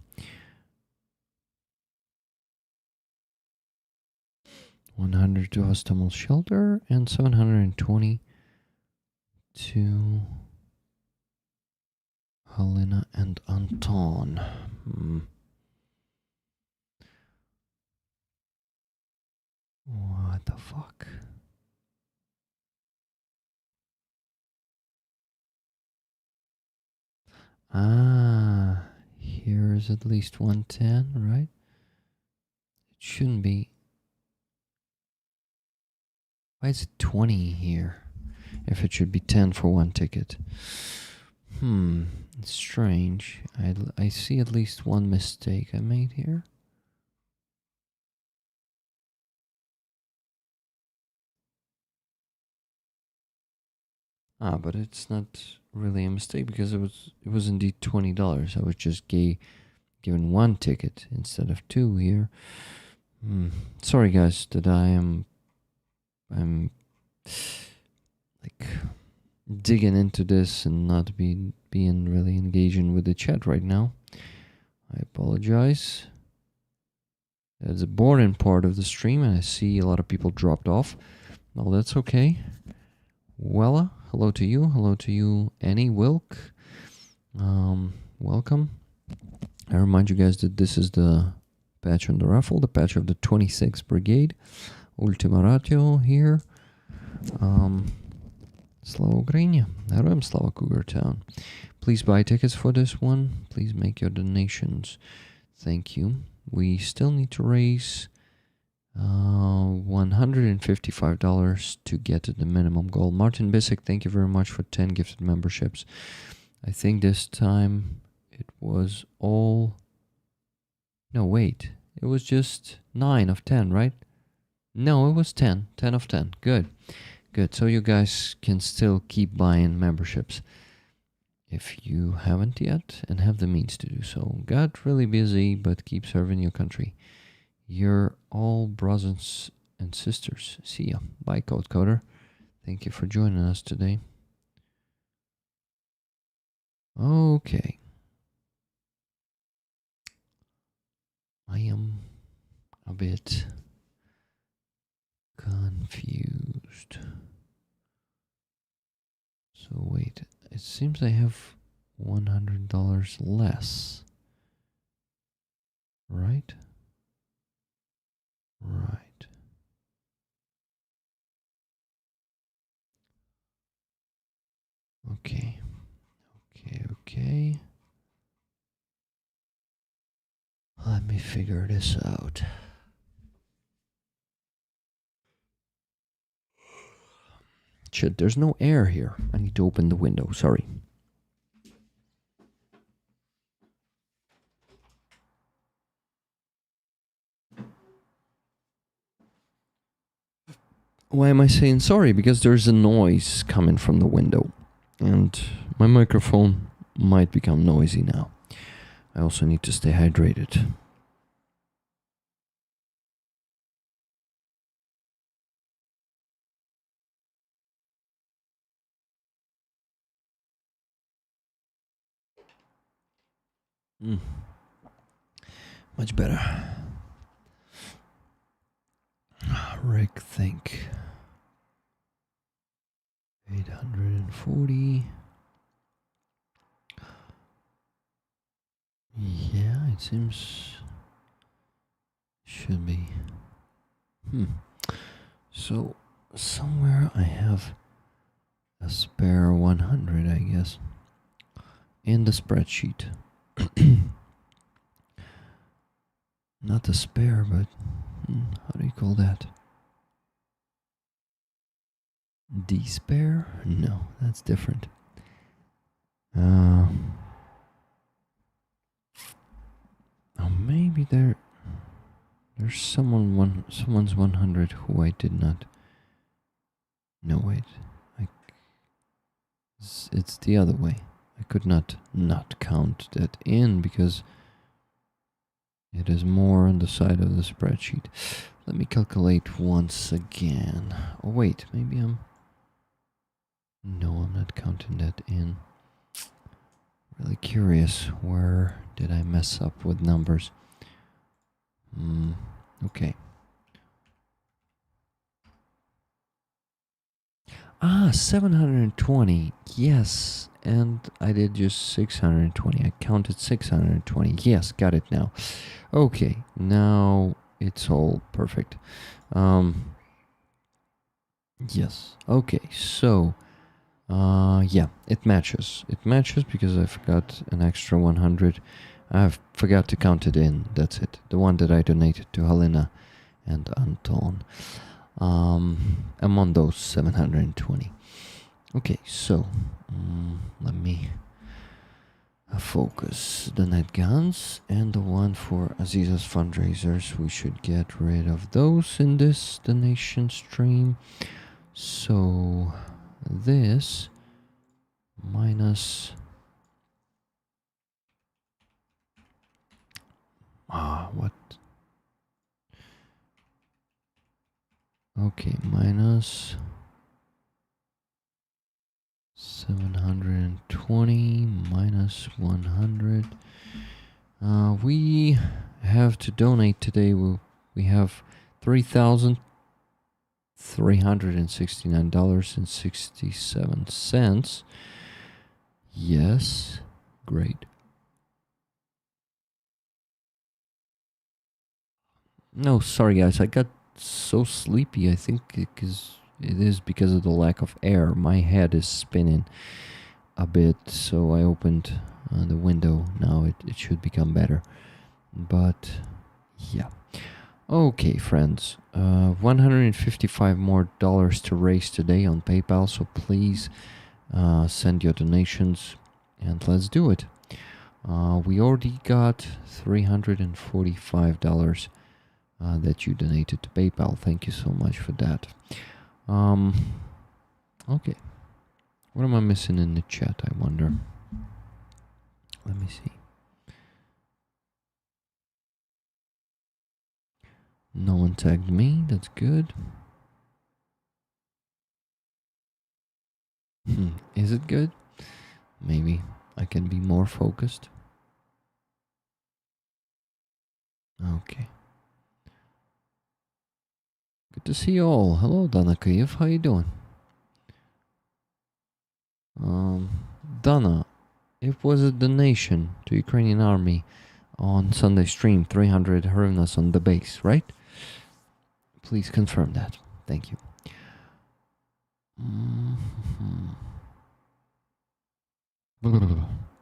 100 to Hostamel Shelter and 720 to Helena and Anton. What the fuck? Ah, here's at least 110, right? It shouldn't be. Why is it 20 here? If it should be 10 for one ticket. It's strange. I see at least one mistake I made here. Ah, but it's not really a mistake because it was indeed $20. I was just given one ticket instead of two here. Sorry guys that I'm like digging into this and not being really engaging with the chat right now. I apologize. It's a boring part of the stream and I see a lot of people dropped off. Well, that's okay. Wella, hello to you, Annie Wilk. Welcome. I remind you guys that this is the patch on the raffle, the patch of the 26th Brigade. Ultima Ratio here. Slava Ukraini. Героям Slava Cougar Town. Please buy tickets for this one. Please make your donations. Thank you. We still need to raise $155 to get to the minimum goal. Martin Bisick, thank you very much for 10 gifted memberships. I think this time it was all... No, wait. It was just 9 of 10, right? No, it was 10. 10 of 10. Good. Good. So you guys can still keep buying memberships if you haven't yet and have the means to do so. Got really busy, but keep serving your country. You're all brothers and sisters. See ya. Bye, Code Coder. Thank you for joining us today. Okay. I am a bit confused. So wait, it seems I have $100 less. Right? Right. Okay. Okay. Let me figure this out. Shit, there's no air here. I need to open the window, sorry. Why am I saying sorry? Because there's a noise coming from the window. And my microphone might become noisy now. I also need to stay hydrated. Much better. Rick, think. 840. Yeah, it seems should be. So somewhere I have a spare 100, I guess, in the spreadsheet. Not a spare, but how do you call that? Despair? No, that's different. Oh, maybe there's someone's 100 who I did not. No, wait. It's the other way. I could not count that in because it is more on the side of the spreadsheet. Let me calculate once again. Oh wait, maybe I'm... No, I'm not counting that in. Really curious, where did I mess up with numbers? Okay. 720. Yes, and I did just 620. I counted 620. Yes, got it now. Okay, now it's all perfect. Yes. Okay, so yeah, it matches. It matches because I forgot an extra 100. I forgot to count it in. That's it. The one that I donated to Helena and Anton. I'm on those 720. Okay, so let me focus the net guns and the one for Aziza's fundraisers. We should get rid of those in this donation stream. So this minus what? Okay, minus 720 minus 100. We have to donate today. We have $3,369.67. Yes, great. No, sorry guys, I got so sleepy. I think it is because of the lack of air. My head is spinning a bit, so I opened the window. Now it should become better. But yeah. Okay, friends. $155 more to raise today on PayPal, so please send your donations and let's do it. We already got $345 that you donated to PayPal. Thank you so much for that. Okay. What am I missing in the chat, I wonder? Let me see. No one tagged me. That's good. Is it good? Maybe I can be more focused. Okay. Good to see you all. Hello, Dana Kyiv. How you doing? Dana, it was a donation to Ukrainian army on Sunday stream, 300 hryvnias on the base, right? Please confirm that. Thank you.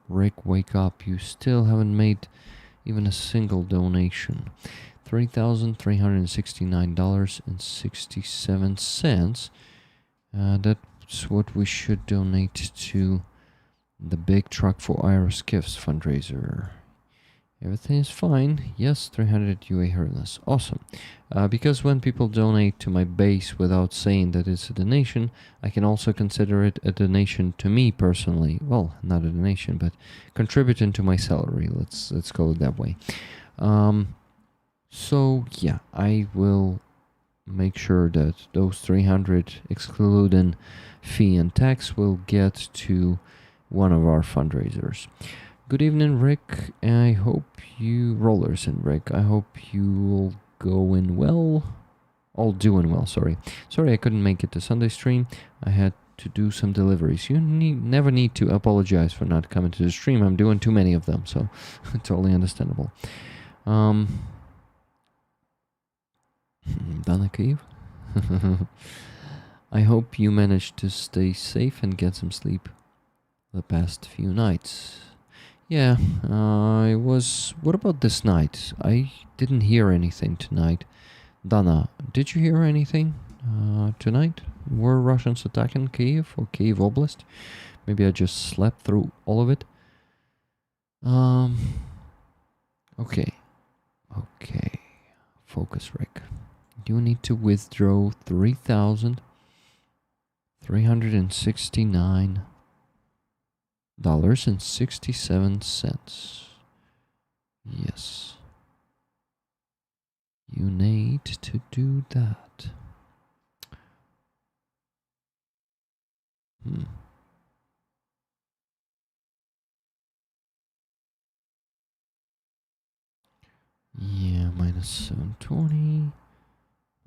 Rick, wake up. You still haven't made even a single donation. $3,369.67. That that's what we should donate to the big truck for Aeroskifs fundraiser. Everything is fine. Yes, 300 UA hryvnias. Awesome. Because when people donate to my base without saying that it's a donation, I can also consider it a donation to me personally. Well, not a donation, but contributing to my salary. Let's call it that way. So yeah, I will make sure that those 300, excluding fee and tax, will get to one of our fundraisers. Good evening, Rick. I hope you rollers and Rick. I hope you all doing well. Sorry, I couldn't make it to Sunday stream. I had to do some deliveries. You never need to apologize for not coming to the stream. I'm doing too many of them, so totally understandable. Dana Kyiv. I hope you managed to stay safe and get some sleep the past few nights. Yeah, I was... What about this night? I didn't hear anything tonight. Dana, did you hear anything tonight? Were Russians attacking Kyiv or Kyiv Oblast? Maybe I just slept through all of it. Okay. Focus, Rick. You need to withdraw $3,369.67. Yes. You need to do that. Yeah, minus 720.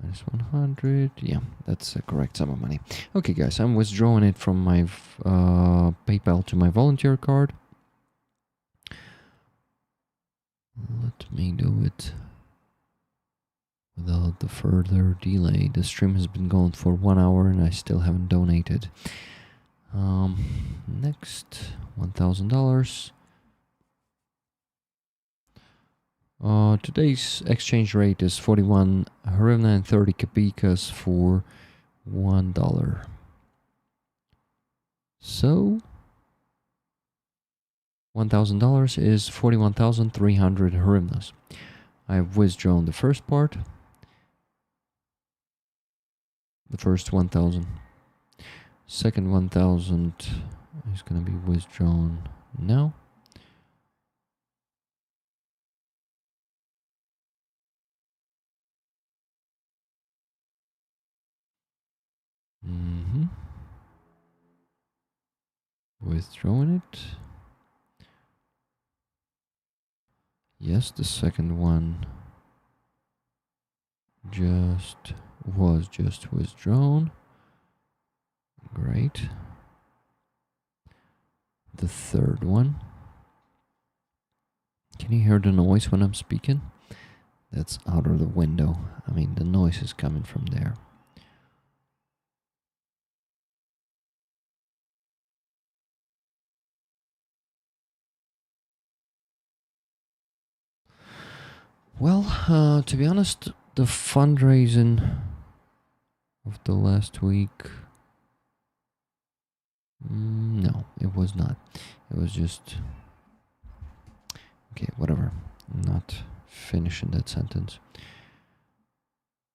Minus 100. Yeah, that's the correct sum of money. Okay, guys, I'm withdrawing it from my PayPal to my volunteer card. Let me do it without the further delay. The stream has been going for 1 hour and I still haven't donated. Next, $1,000. Today's exchange rate is 41 hryvnia and 30 kopeckas for $1. So $1,000 is 41,300 hryvnias. I've withdrawn the first part. The first 1,000. Second 1,000 is going to be withdrawn now. Withdrawing it. Yes, the second one was just withdrawn. Great. The third one. Can you hear the noise when I'm speaking? That's out of the window. I mean, the noise is coming from there. Well, to be honest, the fundraising of the last week... no, it was not. It was just... Okay, whatever. I'm not finishing that sentence.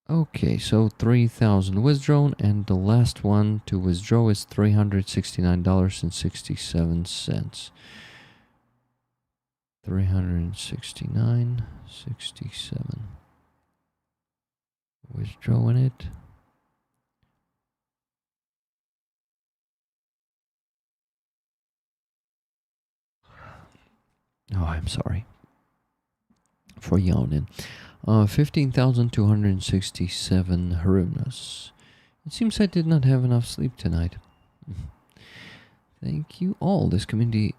Okay, so 3,000 withdrawn, and the last one to withdraw is $369.67. 369.67. Withdrawing it. Oh, I'm sorry for yawning. 15,267 hryvnias. It seems I did not have enough sleep tonight. Thank you all. This community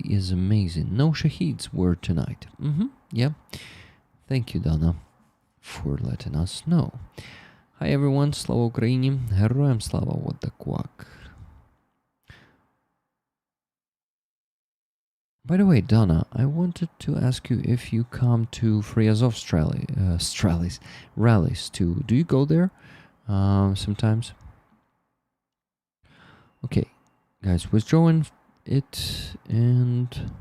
is amazing. No shaheeds were tonight. Yeah. Thank you, Dana, for letting us know. Hi everyone, Slava Ukraini. Героям слава, what the quack. By the way, Donna, I wanted to ask you if you come to Free Azov rallies too. Do you go there sometimes? Okay, guys, withdrawing it, and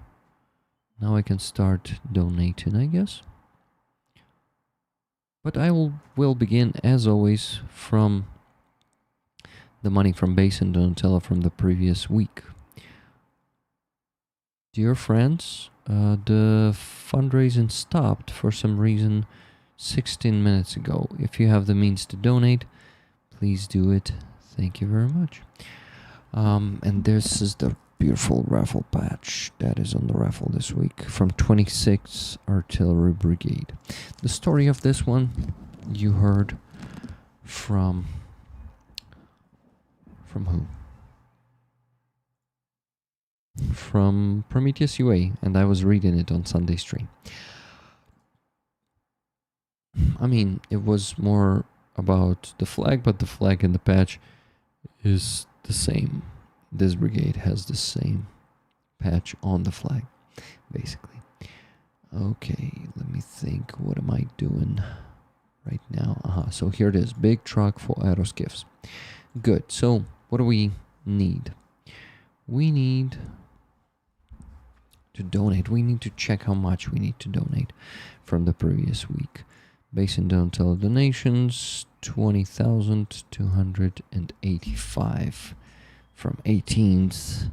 now I can start donating, I guess. But I will begin, as always, from the money from Base and Donatello from the previous week. Dear friends, the fundraising stopped for some reason 16 minutes ago. If you have the means to donate, please do it. Thank you very much. And this is the beautiful raffle patch that is on the raffle this week from 26 Artillery Brigade. The story of this one you heard from who? From Prometheus UA, and I was reading it on Sunday stream. I mean, it was more about the flag, but the flag in the patch is the same. This brigade has the same patch on the flag, basically. Okay, let me think. What am I doing right now? So here it is. Big truck for Aeroskifs. Good. So what do we need? We need to donate. We need to check how much we need to donate from the previous week. Base and Donatello donations, 20,285 from 18th.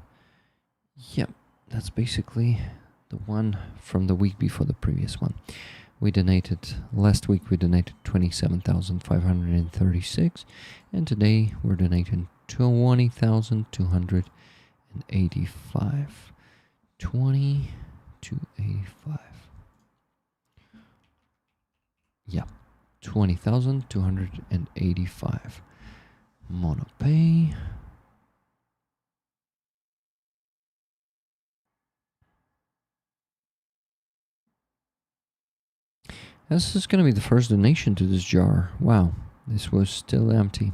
Yep, that's basically the one from the week before the previous one. Last week we donated 27,536, and today we're donating 20,285. 20,285. Yeah, 20,285. Monopay. This is going to be the first donation to this jar. Wow, this was still empty.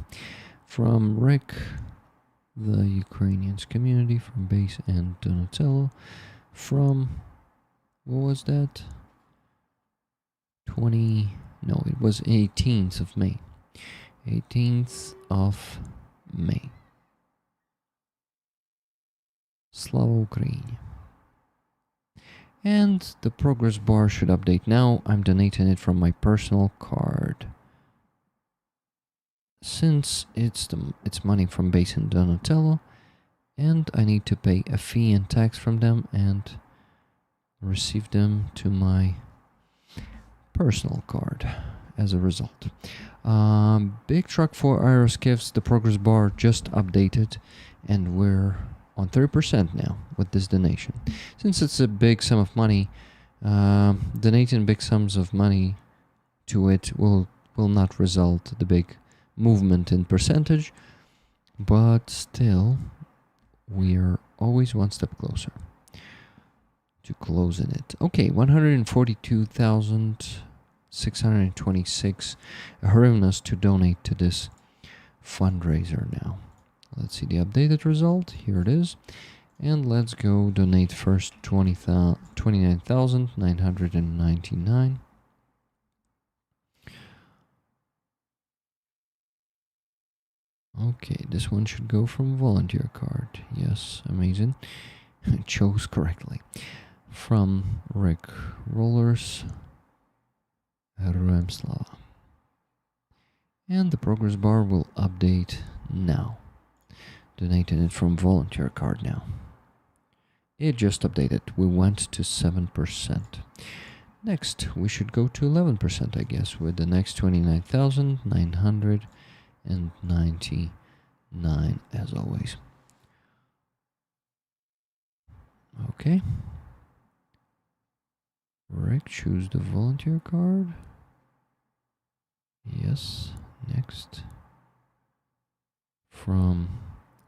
From Rick, the Ukrainians community, from Base and Donatello. From, what was that? It was 18th of May. 18th of May. Slava Ukraini. And the progress bar should update now. I'm donating it from my personal card. Since it's money from Base and Donatello, and I need to pay a fee and tax from them and receive them to my personal card as a result. Big truck for Aeroskifs, the progress bar just updated, and we're on 30% now with this donation. Since it's a big sum of money, donating big sums of money to it will not result the big movement in percentage, but still we're always one step closer to closing it. Okay, 142,626 hryvnias to donate to this fundraiser now. Let's see the updated result. Here it is. And let's go donate first 29,999. Okay, this one should go from volunteer card. Yes, amazing. I chose correctly. From Rick Rollers, Remslav. And the progress bar will update now. Donating it from volunteer card now. It just updated. We went to 7%. Next, we should go to 11%, I guess, with the next 29,999 as always. Okay. Rick, choose the volunteer card. Yes. Next. From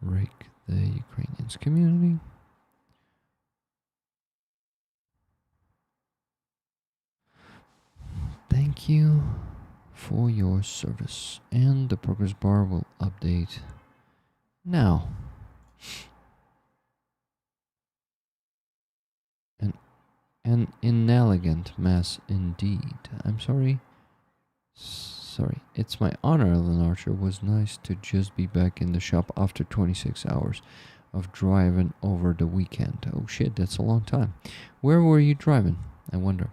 Rick, the Ukrainians community. Thank you for your service. And the progress bar will update now. An inelegant mess indeed. I'm sorry. Sorry. It's my honor, Ellen Archer. Was nice to just be back in the shop after 26 hours of driving over the weekend. Oh shit, that's a long time. Where were you driving? I wonder.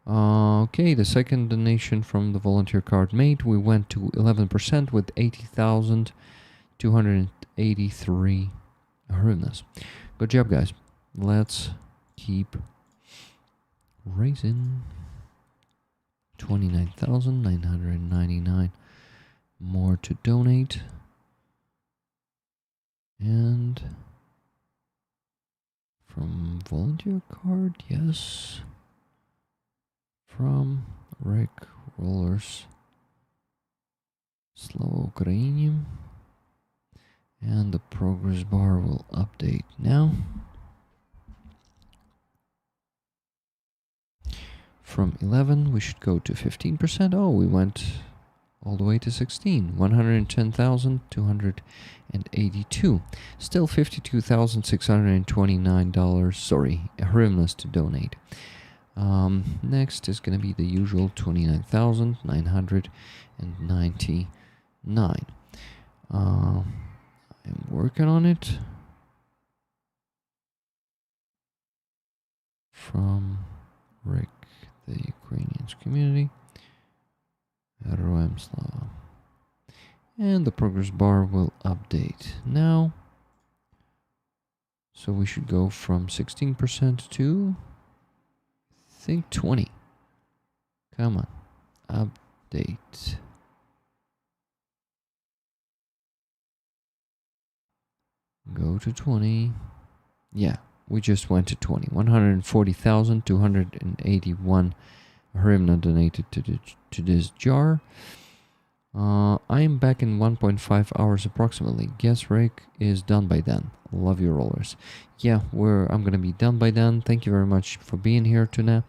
Okay, the second donation from the volunteer card mate. We went to 11% with 80,283 hryvnias. Good job, guys. Let's keep raising. 29,999 more to donate. And from volunteer card, yes. From Rick Rollers, Slow Ukrainian, and the progress bar will update now. From 11, we should go to 15%. Oh, we went all the way to 16. 110,282. Still $52,629. Sorry, hryvnias to donate. Next is going to be the usual 29,999. I'm working on it. From Rick, the Ukrainian community. Aeroskifs. And the progress bar will update now. So we should go from 16% to, I think, 20. Come on. Update. Go to 20. Yeah, we just went to 20. 140,281 hryvnia donated to this jar. I am back in 1.5 hours approximately. Guess Rick is done by then. Love your rollers. Yeah, I'm gonna be done by then. Thank you very much for being here tonight.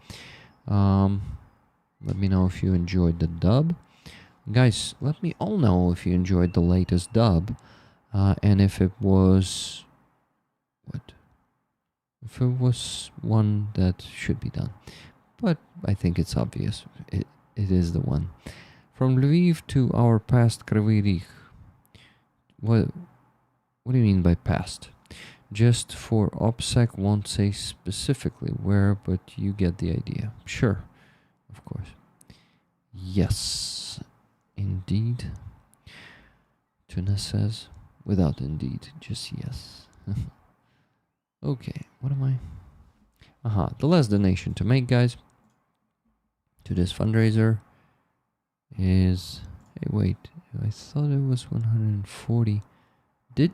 Let me know if you enjoyed the dub. Guys, let me all know if you enjoyed the latest dub. And if it was... What? If it was one that should be done. But I think it's obvious. It is the one. From Lviv to our past Kryvyi Rih. What do you mean by past? Just for OPSEC won't say specifically where, but you get the idea. Sure, of course. Yes, indeed. Tuna says, without indeed, just yes. Okay, what am I? The last donation to make, guys, to this fundraiser is... Hey, wait, I thought it was 140. Did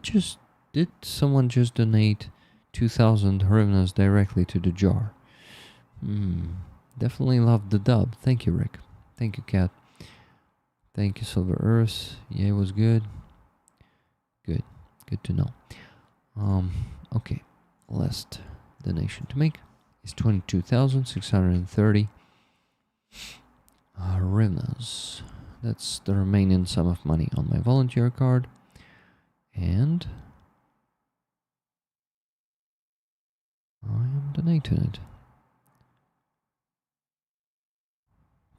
someone just donate 2,000 hryvnias directly to the jar? Definitely love the dub. Thank you, Rick. Thank you, Kat. Thank you, Silver Earth. Yeah, it was good. Good to know. Okay, last donation to make is 22,630 hryvnias. That's the remaining sum of money on my volunteer card. And I am donating it.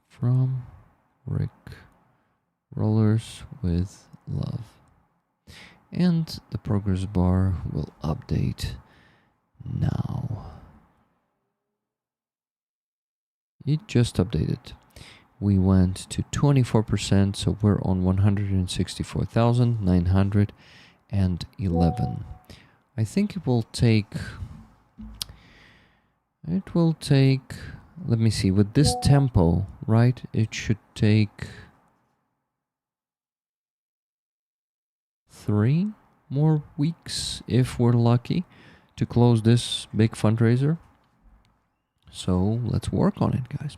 From Rick Rollers with love. And the progress bar will update now. It just updated. We went to 24%, so we're on 164,911. I think it will take, let me see, with this tempo, right, it should take 3 more weeks, if we're lucky, to close this big fundraiser. So let's work on it, guys.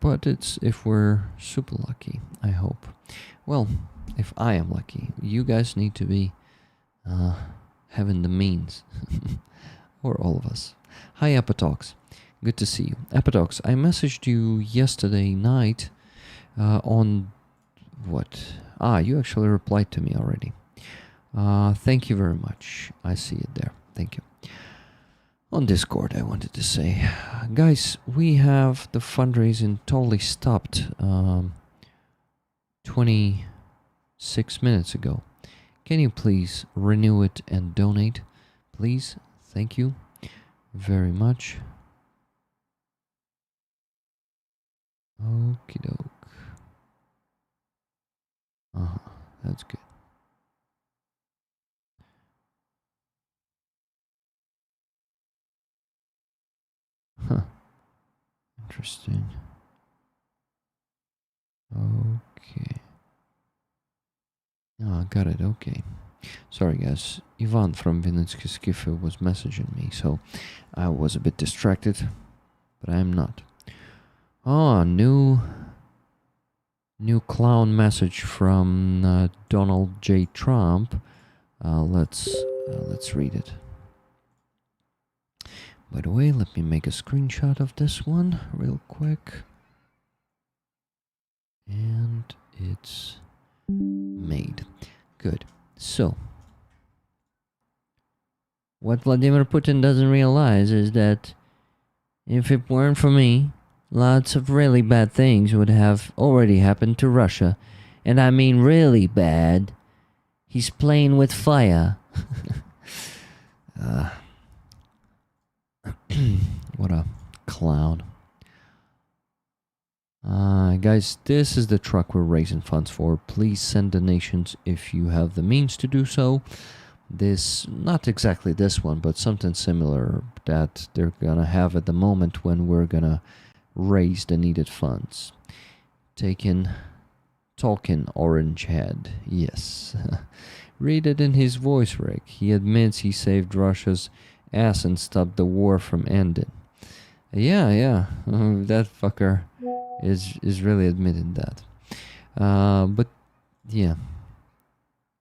But it's if we're super lucky, I hope. Well, if I am lucky, you guys need to be having the means. Or all of us. Hi, Apatox. Good to see you. Apatox, I messaged you yesterday night on what? You actually replied to me already. Thank you very much. I see it there. Thank you. On Discord, I wanted to say. Guys, we have the fundraising totally stopped 26 minutes ago. Can you please renew it and donate? Please. Thank you very much. Okie doke. That's good. Huh. Interesting. Okay. Oh, I got it. Okay. Sorry, guys. Ivan from Aeroskifs was messaging me, so I was a bit distracted, but I am not. Oh, new clown message from Donald J. Trump. Let's read it. By the way, let me make a screenshot of this one real quick. And it's made. Good. So, what Vladimir Putin doesn't realize is that if it weren't for me, lots of really bad things would have already happened to Russia. And I mean really bad. He's playing with fire. What a clown. Guys, this is the truck we're raising funds for. Please send donations if you have the means to do so. This, not exactly this one, but something similar that they're gonna have at the moment when we're gonna raise the needed funds. Talking Orange Head, yes. Read it in his voice, Rick. He admits he saved Russia's ass and stopped the war from ending. Yeah, that fucker is really admitting that. But yeah,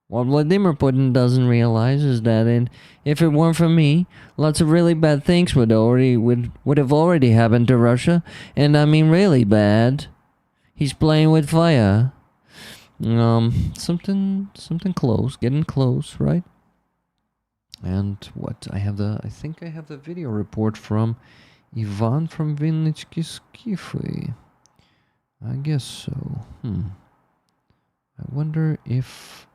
what Vladimir Putin doesn't realize is that if it weren't for me, lots of really bad things would have already happened to Russia, and I mean really bad. He's playing with fire. Something close, getting close, right? And what I think I have the video report from Ivan from Aeroskifs. I guess so. I wonder if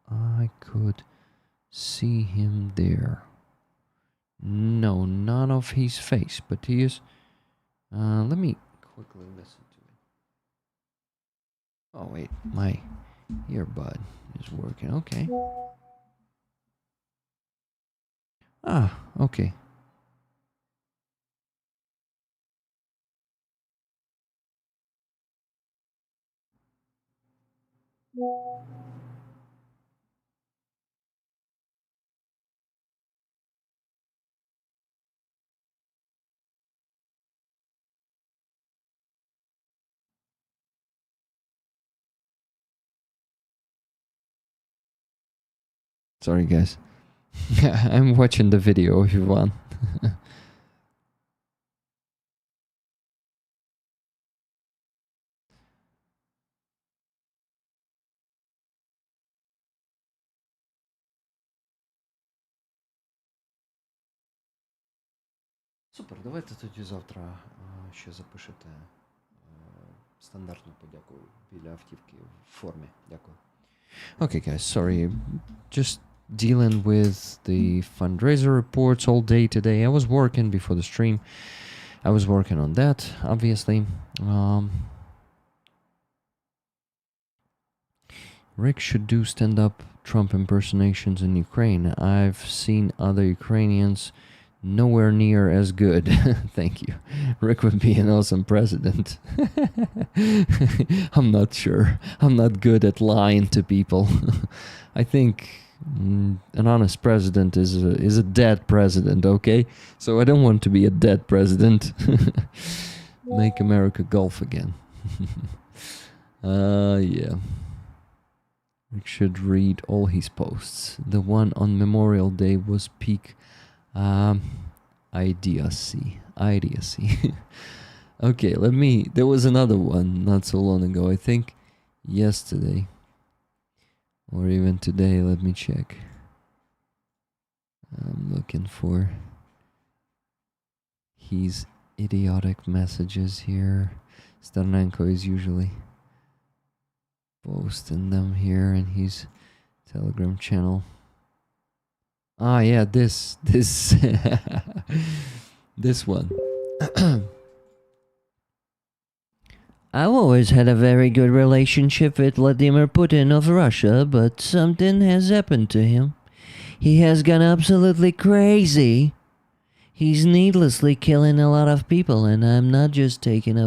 I could see him there. No, none of his face, but he is. Let me quickly listen to it. Oh wait, my earbud is working. Okay. Okay. Sorry, guys. I'm watching the video if you want. Супер, давайте тоді завтра ще запишете стандартну подяку біля автівки в формі. Дякую. Okay, guys, sorry. Just dealing with the fundraiser reports all day today. I was working before the stream. I was working on that, obviously. Rick should do stand-up Trump impersonations in Ukraine. I've seen other Ukrainians nowhere near as good. Thank you. Rick would be an awesome president. I'm not sure. I'm not good at lying to people. I think an honest president is a dead president, okay? So I don't want to be a dead president. Make America golf again. Yeah. Rick should read all his posts. The one on Memorial Day was peak idiocy. Okay, there was another one not so long ago, I think yesterday or even today. Let me check. I'm looking for his idiotic messages here. Starnenko is usually posting them here in his Telegram channel. Ah, yeah, this this one. I've always had a very good relationship with Vladimir Putin of Russia, but something has happened to him. He has gone absolutely crazy. He's needlessly killing a lot of people, and I'm not just talking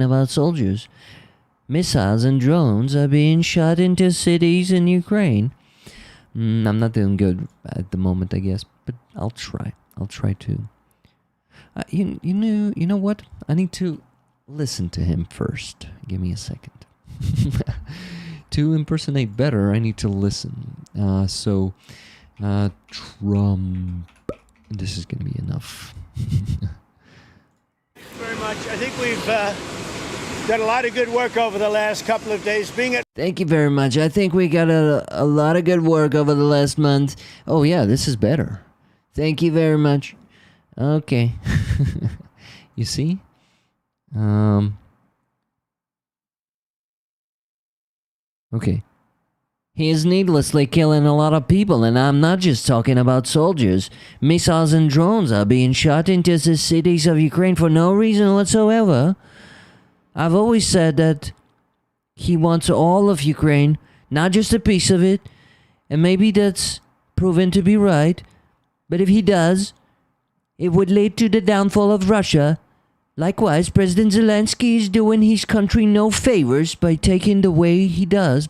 about soldiers. Missiles and drones are being shot into cities in Ukraine. I'm not doing good at the moment, I guess, but I'll try. I'll try to. You know what? I need to listen to him first. Give me a second. To impersonate better, I need to listen. Trump. This is going to be enough. Very much. I think we've done a lot of good work over the last couple of days. Thank you very much. I think we got a lot of good work over the last month. Oh yeah, this is better. Thank you very much. Okay. You see? Okay. He is needlessly killing a lot of people, and I'm not just talking about soldiers. Missiles and drones are being shot into the cities of Ukraine for no reason whatsoever. I've always said that he wants all of Ukraine, not just a piece of it, and maybe that's proven to be right, but if he does, it would lead to the downfall of Russia. Likewise, President Zelensky is doing his country no favors by talking the way he does.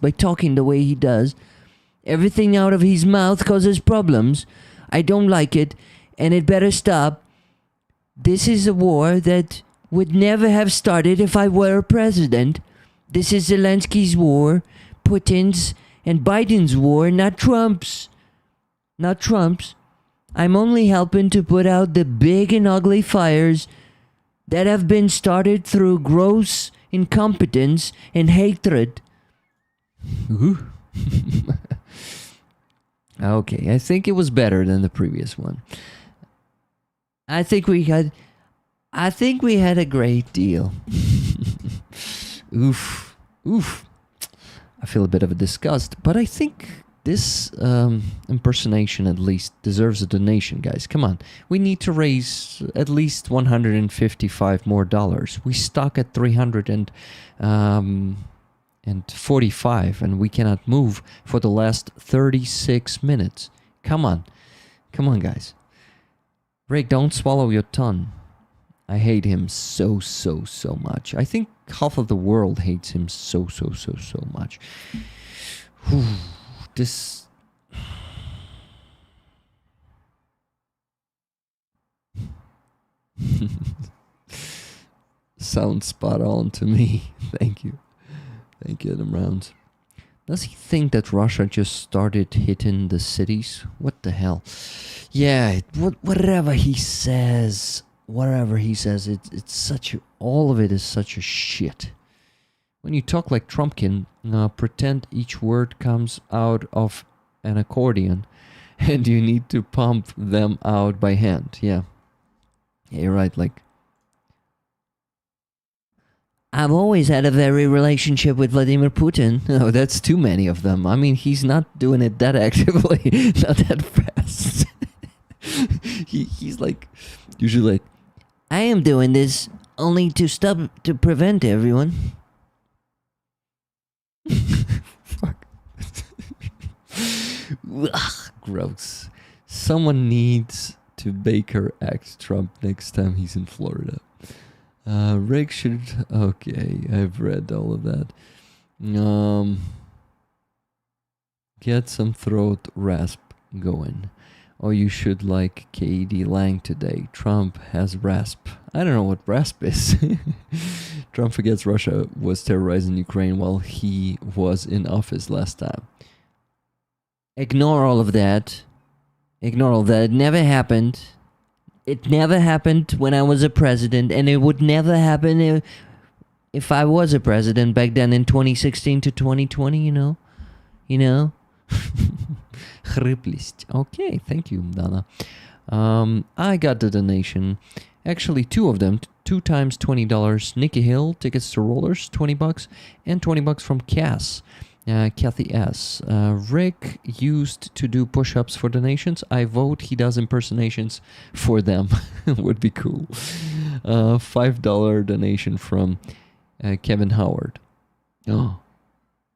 Everything out of his mouth causes problems. I don't like it, and it better stop. This is a war that would never have started if I were president. This is Zelensky's war, Putin's and Biden's war, not Trump's. Not Trump's. I'm only helping to put out the big and ugly fires that have been started through gross incompetence and hatred. Okay, I think it was better than the previous one. I think we had a great deal. Oof. I feel a bit of a disgust, but I think this impersonation at least deserves a donation, guys. Come on. We need to raise at least $155 more. We stuck at 345 and we cannot move for the last 36 minutes. Come on, guys. Rick, don't swallow your tongue. I hate him so much. I think half of the world hates him so much. Whew. This sounds spot on to me. Thank you, Adam Rounds. Does he think that Russia just started hitting the cities? What the hell? Yeah, whatever he says, it's such all of it is such a shit. When you talk like Trumpkin, pretend each word comes out of an accordion and you need to pump them out by hand. Yeah, you're right. Like, I've always had a very relationship with Vladimir Putin. Oh, that's too many of them. I mean, he's not doing it that actively, not that fast. He's like, usually like, I am doing this only to prevent everyone. Fuck. Ugh, gross. Someone needs to Baker act Trump next time he's in Florida. Rick should... Okay, I've read all of that. Get some throat rasp going. Or you should like K.D. Lang today. Trump has rasp. I don't know what rasp is. Trump forgets Russia was terrorizing Ukraine while he was in office last time. Ignore all of that. It never happened. It never happened when I was a president, and it would never happen if I was a president back then in 2016 to 2020, you know? Okay, thank you, Dana. I got the donation. Actually, two of them 2 times $20. Nikki Hill, tickets to rollers, $20. And $20 from Cass. Kathy S. Rick used to do push-ups for donations. I vote he does impersonations for them. Would be cool. $5 donation from Kevin Howard. Oh,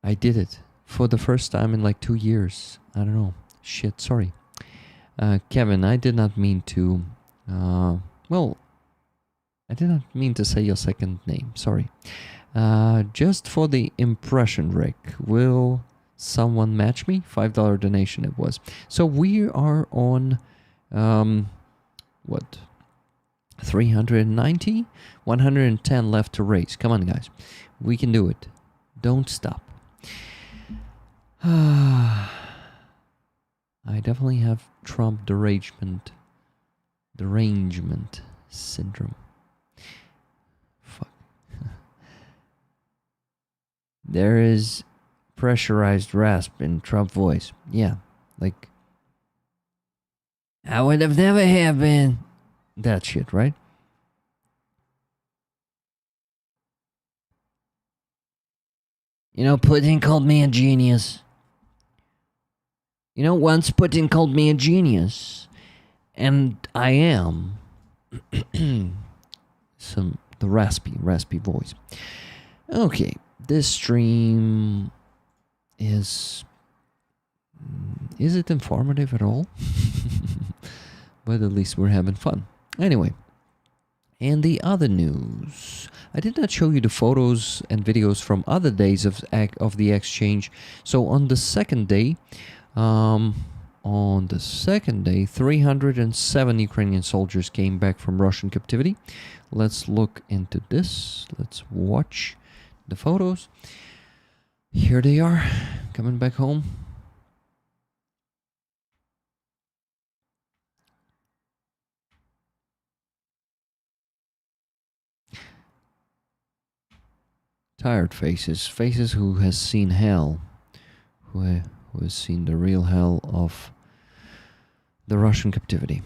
I did it for the first time in like 2 years. I don't know. Shit, sorry. Kevin, I did not mean to... well, I did not mean to say your second name. Sorry. Just for the impression, Rick, will someone match me? $5 donation it was. So we are on, what? 390? 110 left to raise. Come on, guys. We can do it. Don't stop. I definitely have Trump derangement syndrome. Fuck. There is pressurized rasp in Trump voice. Yeah, like I would have never have been that shit, right? You know, Putin called me a genius. You know, once Putin called me a genius, and I am. The raspy voice. Okay, this stream is it informative at all? But at least we're having fun. Anyway, and the other news. I did not show you the photos and videos from other days of the exchange. So on the second day, 307 Ukrainian soldiers came back from Russian captivity. Let's look into this. Let's watch the photos. Here they are, coming back home. Tired faces, faces who has seen hell, who has seen the real hell of the Russian captivity.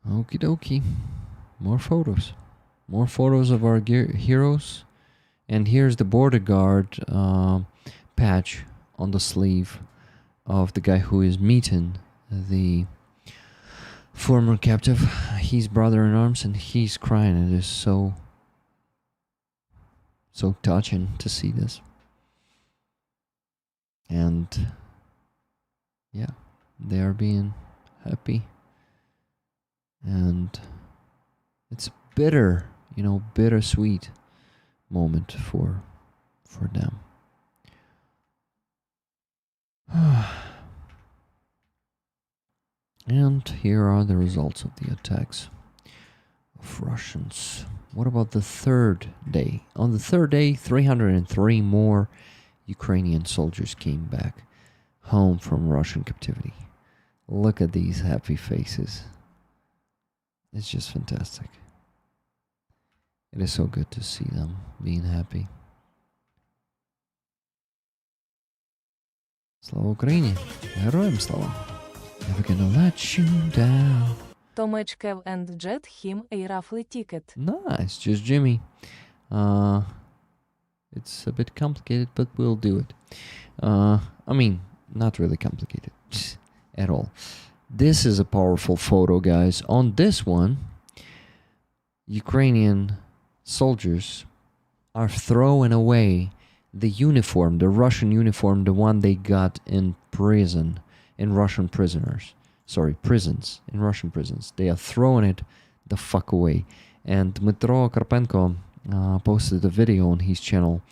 Okie dokie. More photos. More photos of our heroes. And here's the border guard patch on the sleeve of the guy who is meeting the former captive. He's brother in arms and he's crying. It is so touching to see this. And yeah, they are being happy. And it's bittersweet moment for them. And here are the results of the attacks of Russians. What about the third day? On the third day, 303 more Ukrainian soldiers came back home from Russian captivity. Look at these happy faces. It's just fantastic. It is so good to see them being happy. Слава Україні! Героям слава! Never gonna let you down. Tomech Kev and Jet him a raffle ticket. Nice, just Jimmy. It's a bit complicated, but we'll do it. I mean, not really complicated at all. This is a powerful photo, guys. On this one, Ukrainian soldiers are throwing away the uniform, the Russian uniform, the one they got in prison, in Russian prisons, in Russian prisons. They are throwing it the fuck away. And Dmitro Karpenko posted a video on his channel,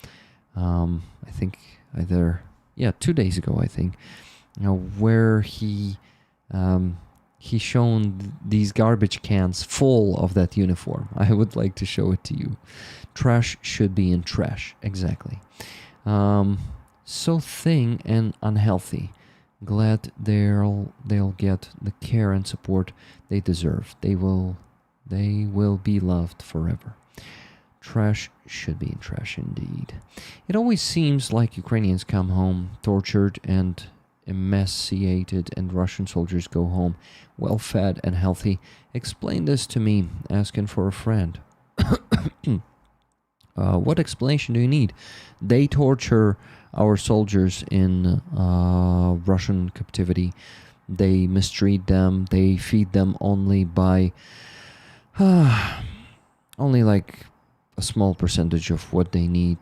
I think 2 days ago, I think, where he shown these garbage cans full of that uniform. I would like to show it to you. Trash should be in trash, exactly. so thin and unhealthy. Glad they'll get the care and support they deserve. They will be loved forever. Trash should be in trash indeed. It always seems like Ukrainians come home tortured and emaciated, and Russian soldiers go home well-fed and healthy. Explain this to me, asking for a friend. What explanation do you need? They torture our soldiers in Russian captivity. They mistreat them. They feed them only by only like a small percentage of what they need.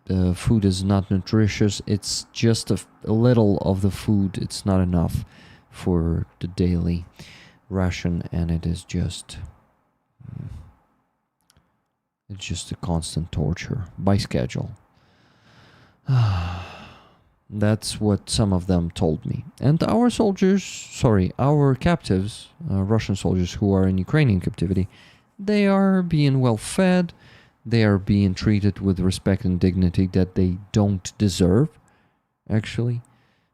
The food is not nutritious. It's just a little of the food. It's not enough for the daily ration, and it is just it's just a constant torture by schedule. That's what some of them told me. And our captives, Russian soldiers who are in Ukrainian captivity, they are being well fed. They are being treated with respect and dignity that they don't deserve, actually,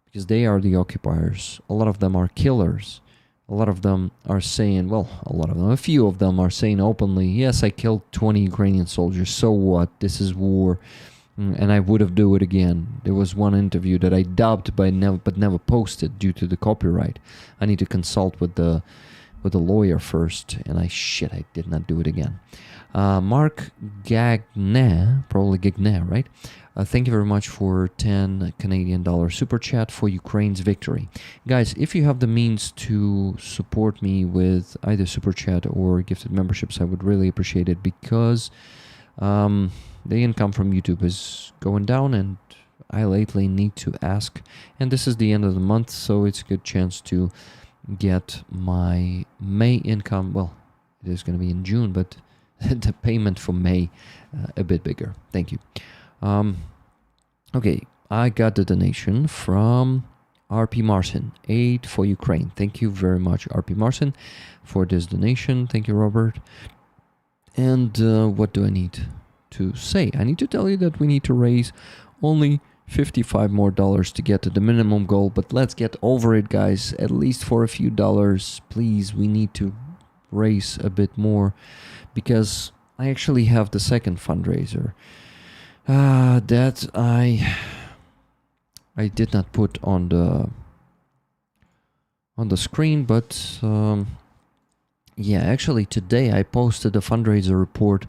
because they are the occupiers. A lot of them are killers. A lot of them are saying, a few of them are saying openly, yes, I killed 20 Ukrainian soldiers, so what? This is war, and I would have do it again. There was one interview that I dubbed but never posted due to the copyright. I need to consult with the lawyer first, and I did not do it again. Mark Gagné, probably Gagné, right? Thank you very much for $10 Canadian super chat for Ukraine's victory. Guys, if you have the means to support me with either super chat or gifted memberships, I would really appreciate it, because the income from YouTube is going down, and I lately need to ask. And this is the end of the month, so it's a good chance to get my May income. Well, it is going to be in June, but the payment for May a bit bigger. Thank you. Okay, I got the donation from RP Marcin, Aid for Ukraine. Thank you very much, RP Marcin, for this donation. Thank you, Robert. And what do I need to say? I need to tell you that we need to raise only $55 more to get to the minimum goal, but let's get over it, guys. At least for a few dollars, please. We need to raise a bit more, because I actually have the second fundraiser that I did not put on the screen, but yeah, actually today I posted a fundraiser report.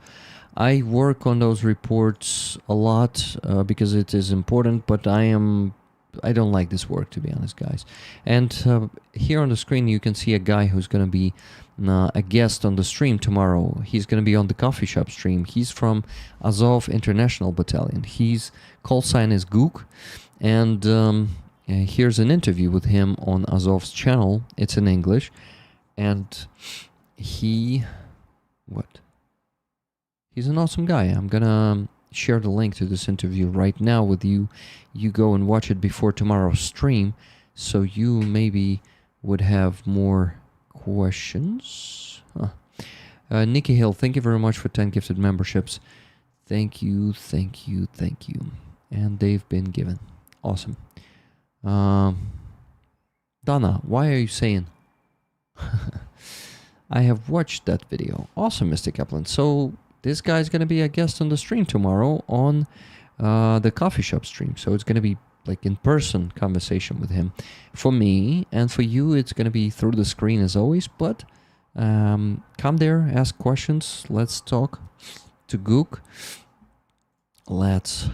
I work on those reports a lot because it is important, but I don't like this work, to be honest, guys. And here on the screen you can see a guy who's going to be a guest on the stream tomorrow. He's going to be on the coffee shop stream. He's from Azov International Battalion. His call sign is Gook, and here's an interview with him on Azov's channel. It's in English, and he's an awesome guy. I'm gonna share the link to this interview right now with you. You go and watch it before tomorrow's stream, so you maybe would have more questions. Nikki Hill, thank you very much for 10 gifted memberships. Thank you. And they've been given. Awesome. Donna, why are you saying? I have watched that video. Awesome, Mr. Kaplan. So this guy's going to be a guest on the stream tomorrow on the coffee shop stream. So it's going to be like in-person conversation with him. For me and for you, it's going to be through the screen as always. But come there, ask questions. Let's talk to Gook. Let's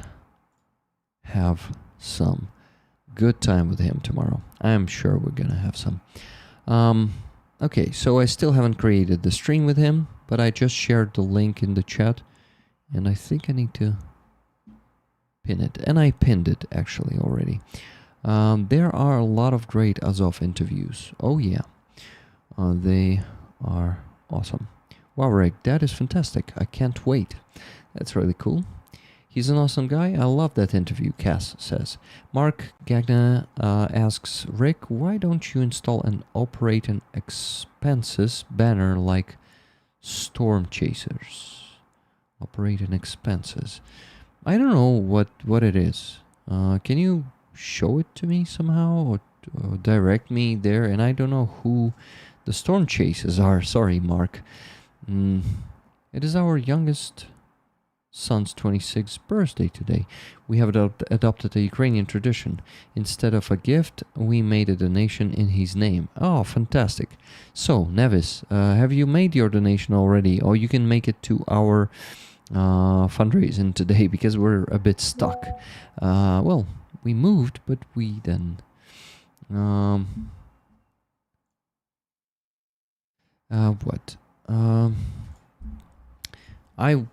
have some good time with him tomorrow. I'm sure we're going to have some. Okay, so I still haven't created the stream with him, but I just shared the link in the chat, and I think I need to pin it. And I pinned it actually already. There are a lot of great Azov interviews. Oh yeah, they are awesome. Wow, Rick, that is fantastic. I can't wait. That's really cool. He's an awesome guy. I love that interview, Cass says. Mark Gagna asks, Rick, why don't you install an operating expenses banner like Storm Chasers? Operating expenses. I don't know what it is. Can you show it to me somehow or direct me there? And I don't know who the storm chasers are. Sorry, Mark. It is our youngest son's 26th birthday today. We have adopted a Ukrainian tradition. Instead of a gift, we made a donation in his name. Oh, fantastic. So, Nevis, have you made your donation already? Or you can make it to our fundraising today because we're a bit stuck. Well, we moved, but we then... what? I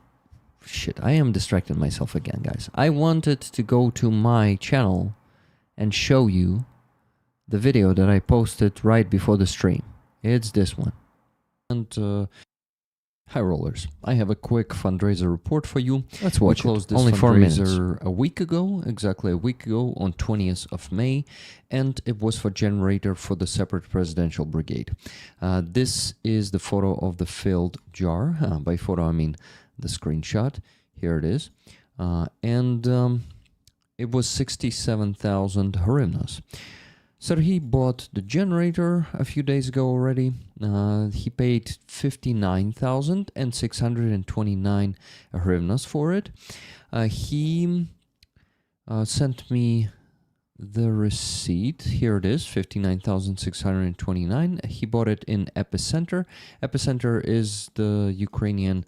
am distracting myself again, guys. I wanted to go to my channel and show you the video that I posted right before the stream. It's this one. And hi rollers, I have a quick fundraiser report for you. Let's watch it. We closed this only 4 minutes. Fundraiser a week ago, exactly a week ago on 20th of May, and it was for generator for the separate presidential brigade. This is the photo of the filled jar. By photo I mean the screenshot. Here it is. It was 67,000 hryvnias. So he bought the generator a few days ago already. He paid 59,629 hryvnias for it. He sent me the receipt. Here it is, 59,629. He bought it in Epicenter. Epicenter is the Ukrainian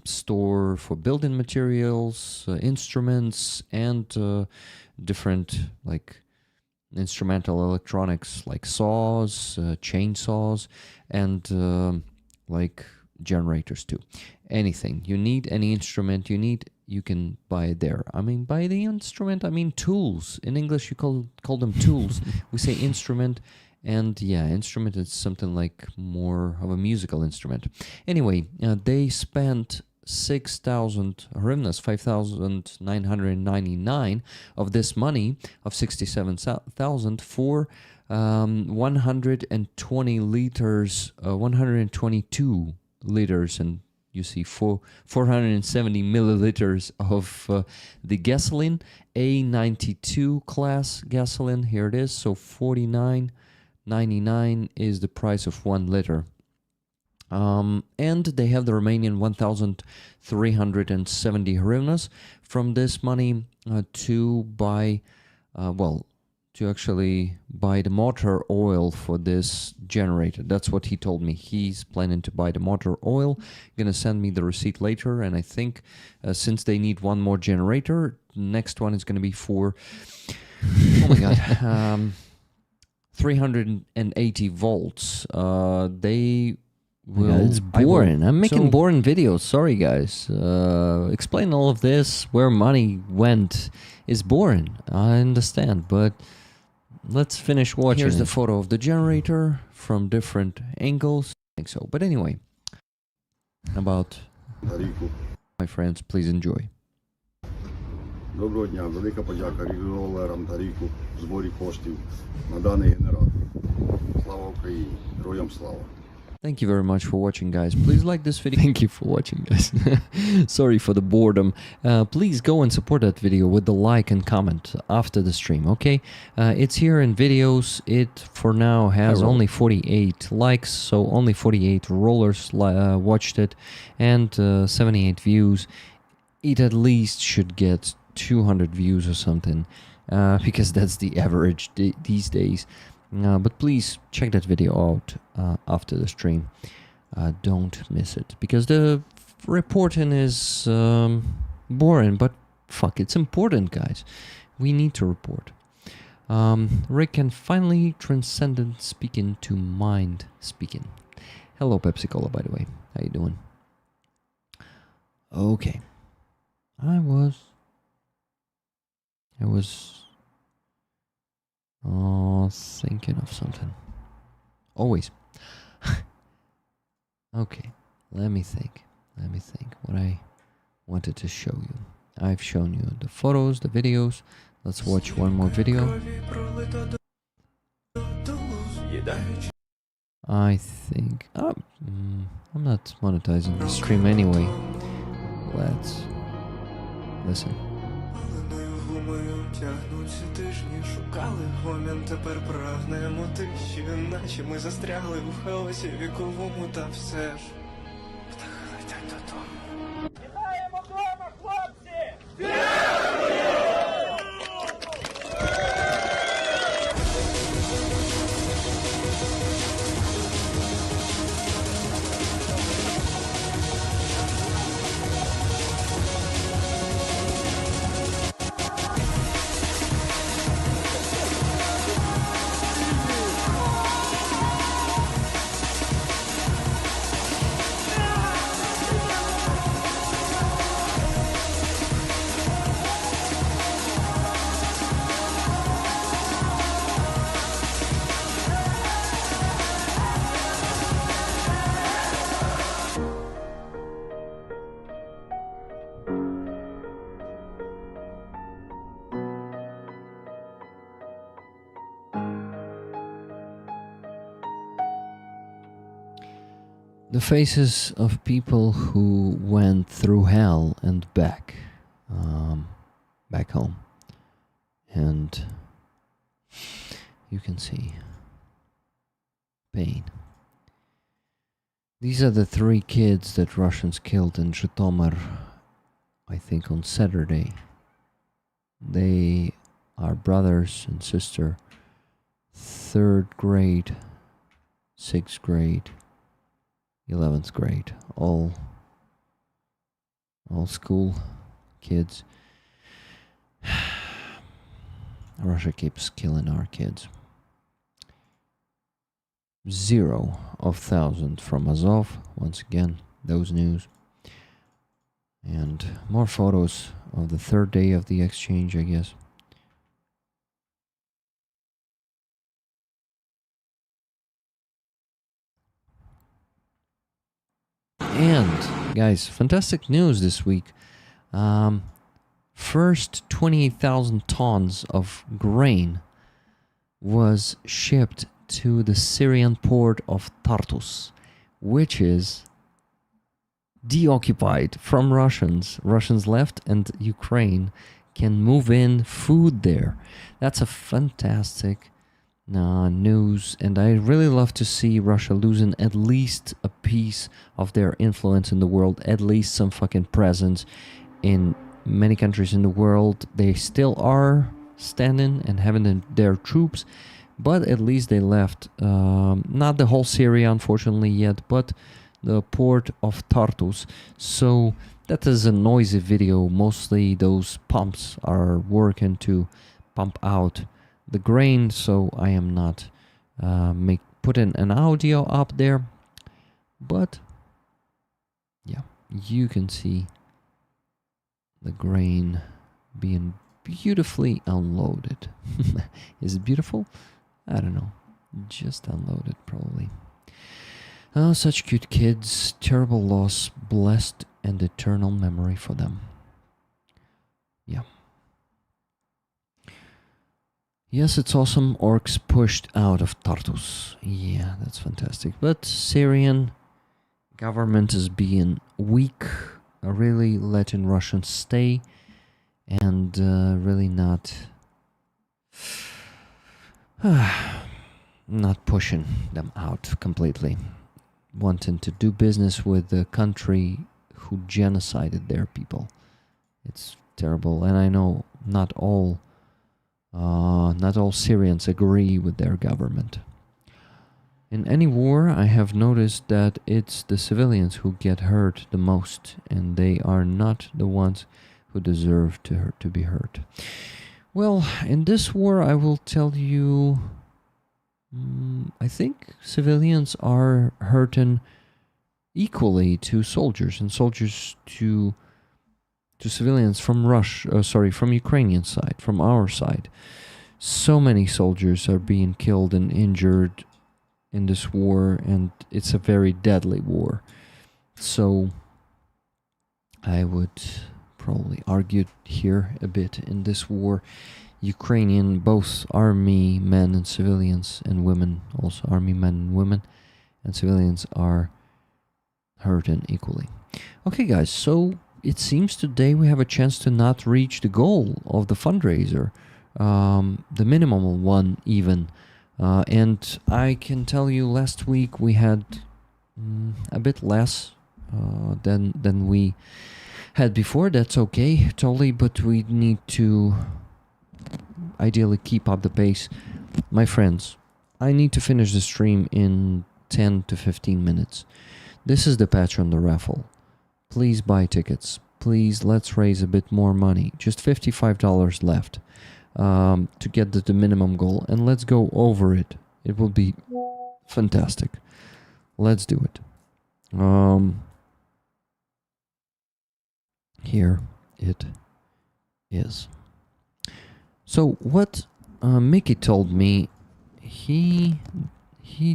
store for building materials, instruments, and different like instrumental electronics like saws, chainsaws, and like generators too. Anything you need, any instrument you need, you can buy it there. I mean, by the instrument, I mean tools. In English, you call them tools. We say instrument, and yeah, instrument is something like more of a musical instrument. Anyway, they spent 6,000 hryvnias, 5,999 of this money of 67,000 for 120 liters, 122 liters, and you see 470 milliliters of the gasoline, A92 class gasoline. Here it is. So 49.99 is the price of 1 liter. And they have the remaining 1,370 hryvnias from this money to buy, to actually buy the motor oil for this generator. That's what he told me. He's planning to buy the motor oil. Gonna send me the receipt later, and I think since they need one more generator, next one is gonna be for, oh my god, 380 volts. They will... it's boring. I'm making boring videos. Sorry, guys. Explain all of this, where money went, is boring. I understand, but let's finish watching. Here's the photo of the generator from different angles. I think so. But anyway, about my friends, please enjoy. Доброго дня. Велика подяка ролерам та ріку в зборі коштів на даний генератор. Слава Україні. Героям слава. Thank you very much for watching, guys. Please like this video. Thank you for watching, guys. Sorry for the boredom. Please go and support that video with the like and comment after the stream, okay? It's here in videos. It, for now, has only 48 likes, so only 48 rollers watched it, and 78 views. It at least should get 200 views or something, because that's the average these days. But please check that video out after the stream. Don't miss it, because the reporting is boring, but fuck, it's important, guys. We need to report. Rick can finally transcendent speaking to mind speaking. Hello, Pepsi Cola, by the way. How you doing? Okay. I was thinking of something. Always. Okay, let me think what I wanted to show you. I've shown you the photos, the videos. Let's watch one more video. I think I'm not monetizing the stream anyway. Let's listen. мою тягнуть ці тижні, шукали гомін, тепер прагнемо тиші, наче ми застрягли в хаосі віковому, та все ж птахи летять додому. Вітаємо вдома, хлопці! The faces of people who went through hell and back home. And you can see pain. These are the 3 kids that Russians killed in Zhytomyr, I think on Saturday. They are brothers and sister, 3rd grade, 6th grade, 11th grade, all school kids. Russia keeps killing our kids. 0 of 1,000 from Azov, once again, those news. And more photos of the 3rd day of the exchange, I guess. And, guys, fantastic news this week. First 28,000 tons of grain was shipped to the Syrian port of Tartus, which is deoccupied from Russians. Russians left and Ukraine can move in food there. That's a fantastic news, and I really love to see Russia losing at least a piece of their influence in the world, at least some fucking presence in many countries in the world. They still are standing and having their troops, but at least they left not the whole Syria, unfortunately, yet, but the port of Tartus. So that is a noisy video. Mostly those pumps are working to pump out the grain, so I am not putting an audio up there, but yeah, you can see the grain being beautifully unloaded. Is it beautiful? I don't know, just unloaded probably. Oh, such cute kids, terrible loss, blessed and eternal memory for them. Yeah. Yes, it's awesome. Orcs pushed out of Tartus. Yeah, that's fantastic. But Syrian government is being weak, really letting Russians stay, and really not pushing them out completely. Wanting to do business with the country who genocided their people. It's terrible, and I know not all Syrians agree with their government. In any war, I have noticed that it's the civilians who get hurt the most, and they are not the ones who deserve to be hurt. Well, in this war, I will tell you, I think civilians are hurting equally to soldiers, and soldiers to civilians from from Ukrainian side, from our side. So many soldiers are being killed and injured in this war, and it's a very deadly war. So I would probably argue here a bit in this war. Ukrainian, both army men and civilians and women, also army men and women and civilians are hurting equally. Okay guys, so it seems today we have a chance to not reach the goal of the fundraiser, the minimum one even. And I can tell you, last week we had a bit less than we had before. That's okay, totally, but we need to ideally keep up the pace. My friends, I need to finish the stream in 10 to 15 minutes. This is the patch on the raffle. Please buy tickets. Please, let's raise a bit more money. Just $55 left to get the minimum goal. And let's go over it. It will be fantastic. Let's do it. Here it is. So what Mickey told me, he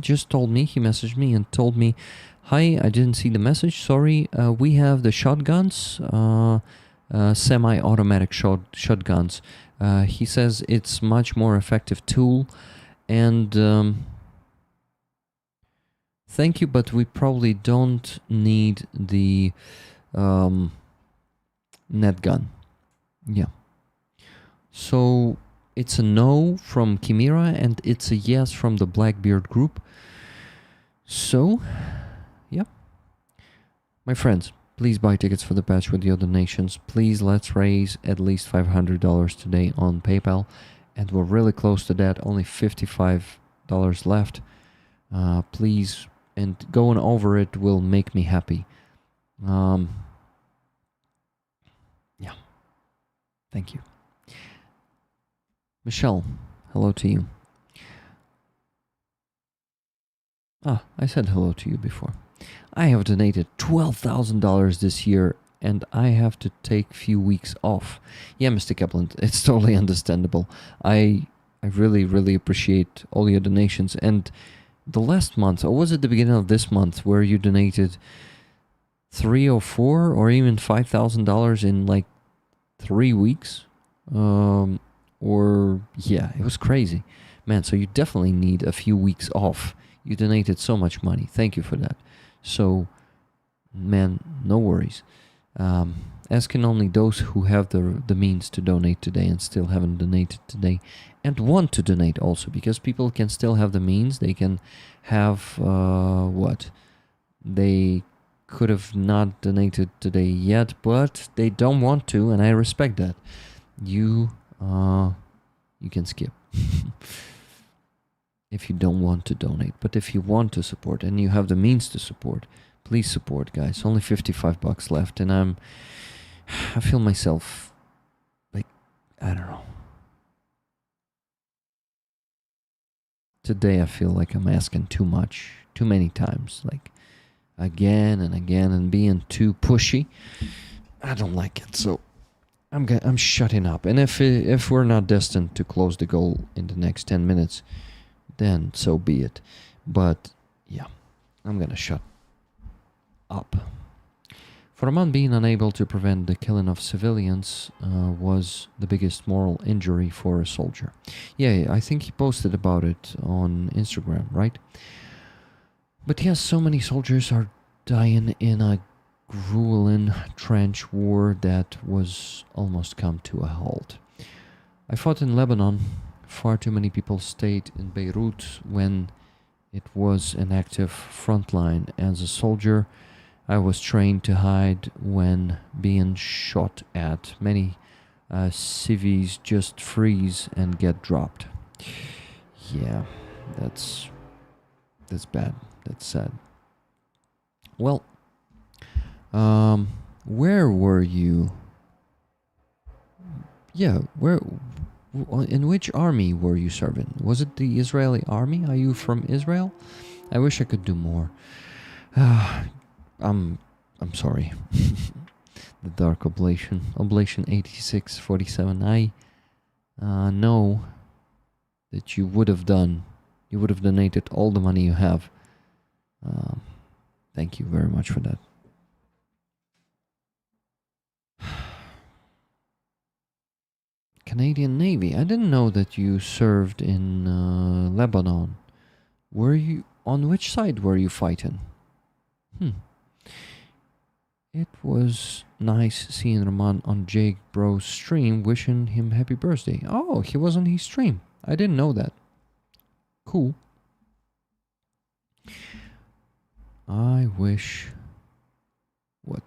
just told me, he messaged me and told me, hi, I didn't see the message, sorry. We have the shotguns, semi-automatic shotguns. He says it's much more effective tool, and thank you, but we probably don't need the net gun. Yeah. So it's a no from Chimera and it's a yes from the Blackbeard group. So, yeah. My friends, please buy tickets for the patch with your donations. Please, let's raise at least $500 today on PayPal. And we're really close to that, only $55 left. Please, and going over it will make me happy. Yeah. Thank you. Michelle, hello to you. I said hello to you before. I have donated $12,000 this year and I have to take a few weeks off. Yeah, Mr. Kaplan, it's totally understandable. I really, really appreciate all your donations. And the last month, or was it the beginning of this month, where you donated $3 or $4 or even $5,000 in like 3 weeks? Or yeah, it was crazy, man. So you definitely need a few weeks off. You donated so much money. Thank you for that. So, man, no worries. As can only those who have the means to donate today and still haven't donated today, and want to donate also, because people can still have the means. They can have what they could have not donated today yet, but they don't want to, and I respect that. You can skip if you don't want to donate. But if you want to support and you have the means to support, please support, guys. Only $55 left, and I feel myself like, I don't know. Today I feel like I'm asking too much, too many times, like again and again, and being too pushy. I don't like it, so I'm shutting up. And if we're not destined to close the goal in the next 10 minutes, then so be it. But yeah, I'm gonna shut up. For a man, being unable to prevent the killing of civilians was the biggest moral injury for a soldier. Yeah, I think he posted about it on Instagram, right? But yes, so many soldiers are dying in a grueling trench war that was almost come to a halt. I fought in Lebanon. Far too many people stayed in Beirut when it was an active frontline. As a soldier, I was trained to hide when being shot at. Many civvies just freeze and get dropped. Yeah, that's bad. That's sad. Well, where were you? Yeah, in which army were you serving? Was it the Israeli army? Are you from Israel? I wish I could do more. I'm sorry. The Dark Oblation 8647. I know that you would have donated all the money you have. Thank you very much for that. Canadian Navy. I didn't know that you served in Lebanon. Were you on which side were you fighting? it was nice seeing Roman on Jake Bro's stream, wishing him happy birthday. Oh, he was on his stream. I didn't know that. Cool. I wish... What?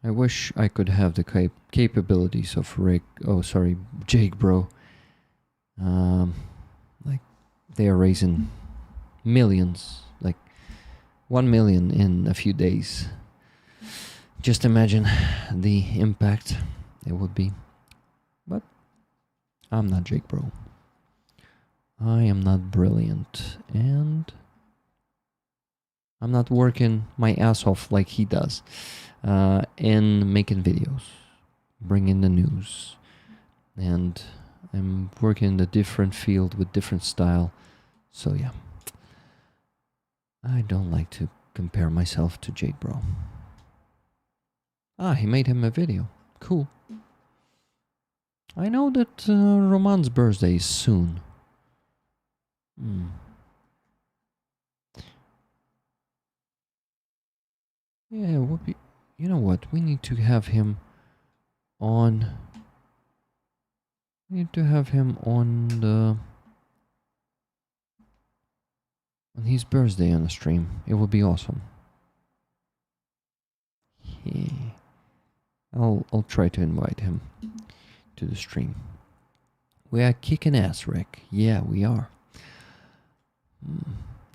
I wish I could have the capabilities of Jake Bro. Like, they are raising millions, like 1 million in a few days. Just imagine the impact it would be. But I'm not Jake Bro. I am not brilliant, and I'm not working my ass off like he does in making videos, bringing the news, and I'm working in a different field with different style. So yeah, I don't like to compare myself to Jake Bro. Ah, he made him a video. Cool. I know that Roman's birthday is soon. Yeah, it would be... You know what? We need to have him on... We need to have him on the... On his birthday on the stream. It would be awesome. Yeah. I'll try to invite him to the stream. We are kicking ass, Rick. Yeah, we are.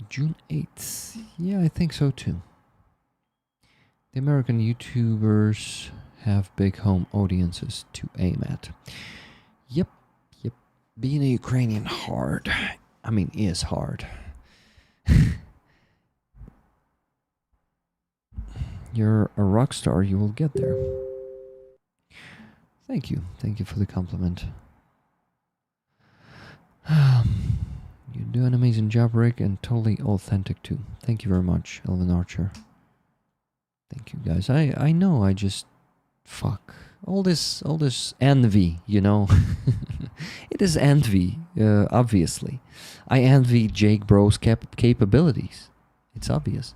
June 8th. Yeah, I think so too. The American YouTubers have big home audiences to aim at. Yep. Being a Ukrainian hard. I mean, is hard. You're a rock star, you will get there. Thank you for the compliment. You do an amazing job, Rick, and totally authentic too. Thank you very much, Elvin Archer. Thank you, guys. I know, I just... Fuck. All this envy, you know? It is envy, obviously. I envy Jake Bro's capabilities. It's obvious.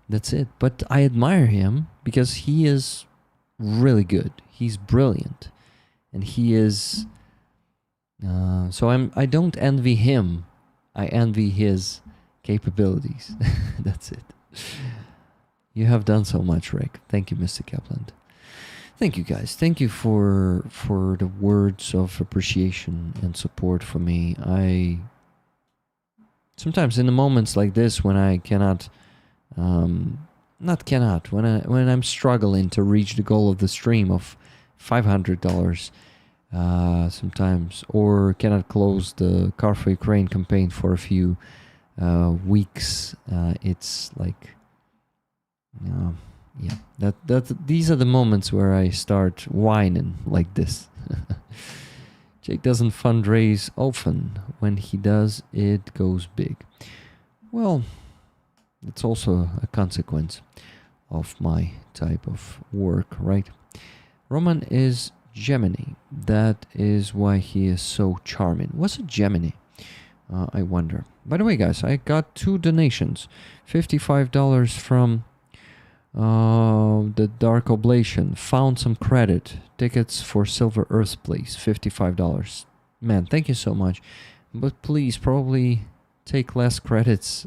That's it. But I admire him because he is really good. He's brilliant. And he is... So I don't envy him. I envy his capabilities. That's it. You have done so much, Rick. Thank you, Mr. Kaplan. Thank you, guys. Thank you for the words of appreciation and support for me. I sometimes in the moments like this when I cannot, when I'm struggling to reach the goal of the stream of $500 sometimes, or cannot close the Car for Ukraine campaign for a few weeks. It's like, yeah, these are the moments where I start whining like this. Jake doesn't fundraise often. When he does, it goes big. Well, it's also a consequence of my type of work, right? Roman is Gemini. That is why he is so charming. What's a Gemini? I wonder. By the way, guys, I got 2 donations. $55 from the Dark Oblation. Found some credit. Tickets for Silver Earth, please. $55. Man, thank you so much. But please, probably take less credits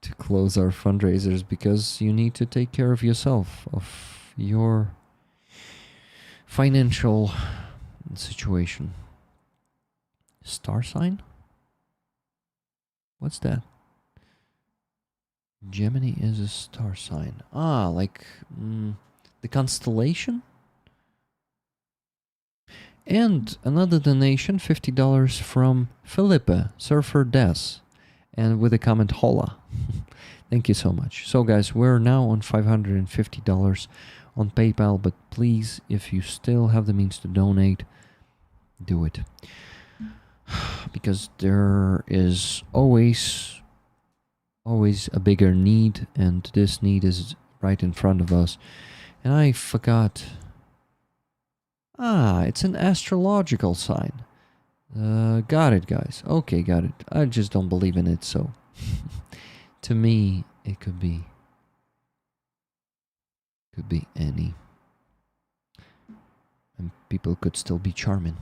to close our fundraisers, because you need to take care of yourself, of your financial situation. Star sign? What's that? Gemini is a star sign. Ah, like the constellation? And another donation, $50 from Felipe, Surfer Des, and with a comment, hola. Thank you so much. So guys, we're now on $550 on PayPal, but please, if you still have the means to donate, do it. Because there is always a bigger need, and this need is right in front of us. And I forgot. Ah, it's an astrological sign. Got it, guys. Okay, got it. I just don't believe in it, so to me, it could be any, and people could still be charming.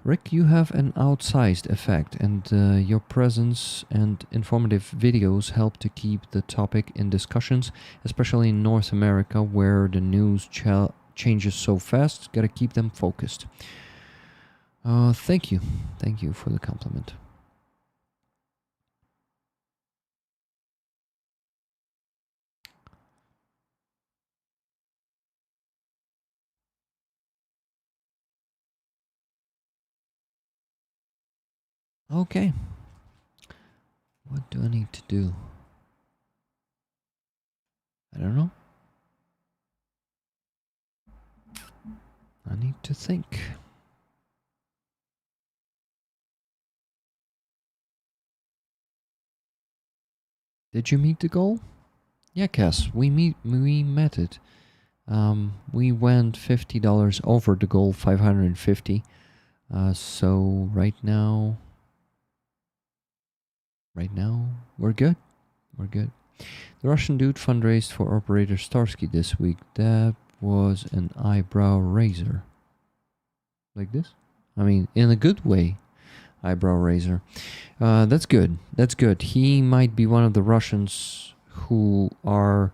Rick, you have an outsized effect, and your presence and informative videos help to keep the topic in discussions, especially in North America, where the news changes so fast. Gotta keep them focused. Thank you. Thank you for the compliment. Okay. What do I need to do? I don't know. I need to think. Did you meet the goal? Yeah, Cass, we met it. We went $50 over the goal, 550. So right now we're good. We're good. The Russian dude fundraised for operator Starsky this week. That was an eyebrow raiser. Like this? I mean, in a good way. Eyebrow raiser. That's good. That's good. He might be one of the Russians who are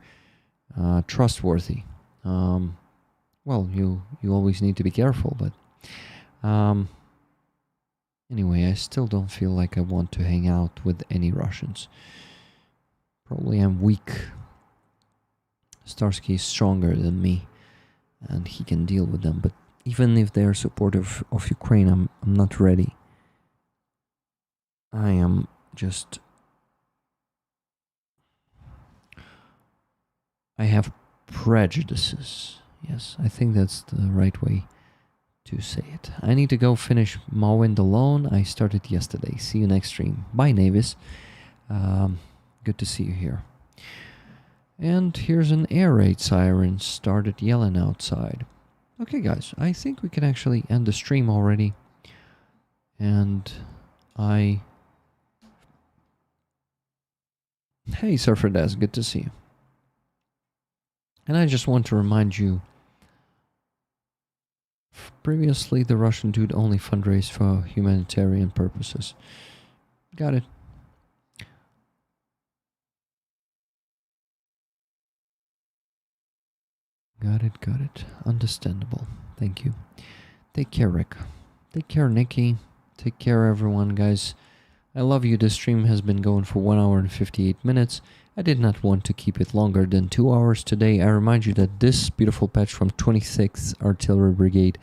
trustworthy. Well, you always need to be careful, but anyway, I still don't feel like I want to hang out with any Russians. Probably I'm weak. Starsky is stronger than me, and he can deal with them. But even if they are supportive of Ukraine, I'm not ready. I am just... I have prejudices. Yes, I think that's the right way to say it. I need to go finish mowing the lawn. I started yesterday. See you next stream. Bye, Navis. Good to see you here. And here's an air raid siren started yelling outside. Okay, guys, I think we can actually end the stream already. And Hey, Surfer Des, good to see you. And I just want to remind you, previously the Russian dude only fundraised for humanitarian purposes. Got it. Got it. Understandable. Thank you. Take care, Rick. Take care, Nikki. Take care, everyone, guys. I love you. This stream has been going for 1 hour and 58 minutes. I did not want to keep it longer than 2 hours today. I remind you that this beautiful patch from 26th Artillery Brigade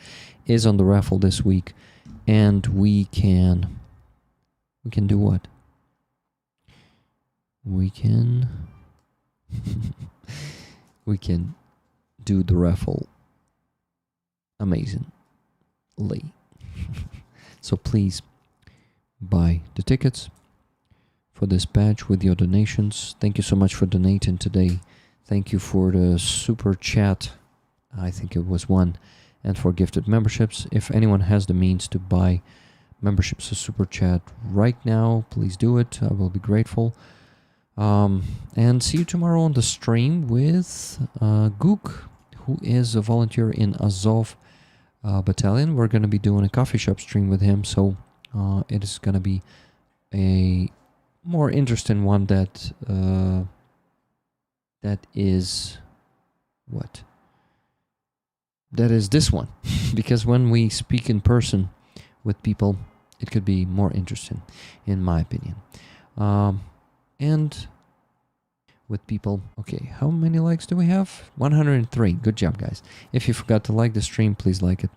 is on the raffle this week. And we can do what? We can do the raffle amazingly. So please buy the tickets for this badge with your donations. Thank you so much for donating today. Thank you for the super chat. I think it was one. And for gifted memberships. If anyone has the means to buy memberships or super chat right now, please do it. I will be grateful. And see you tomorrow on the stream with Gook, who is a volunteer in Azov battalion. We're going to be doing a coffee shop stream with him, so it is going to be a more interesting one that is what? That is this one. Because when we speak in person with people, it could be more interesting, in my opinion. And with people, okay, how many likes do we have? 103. Good job, guys. If you forgot to like the stream, please like it.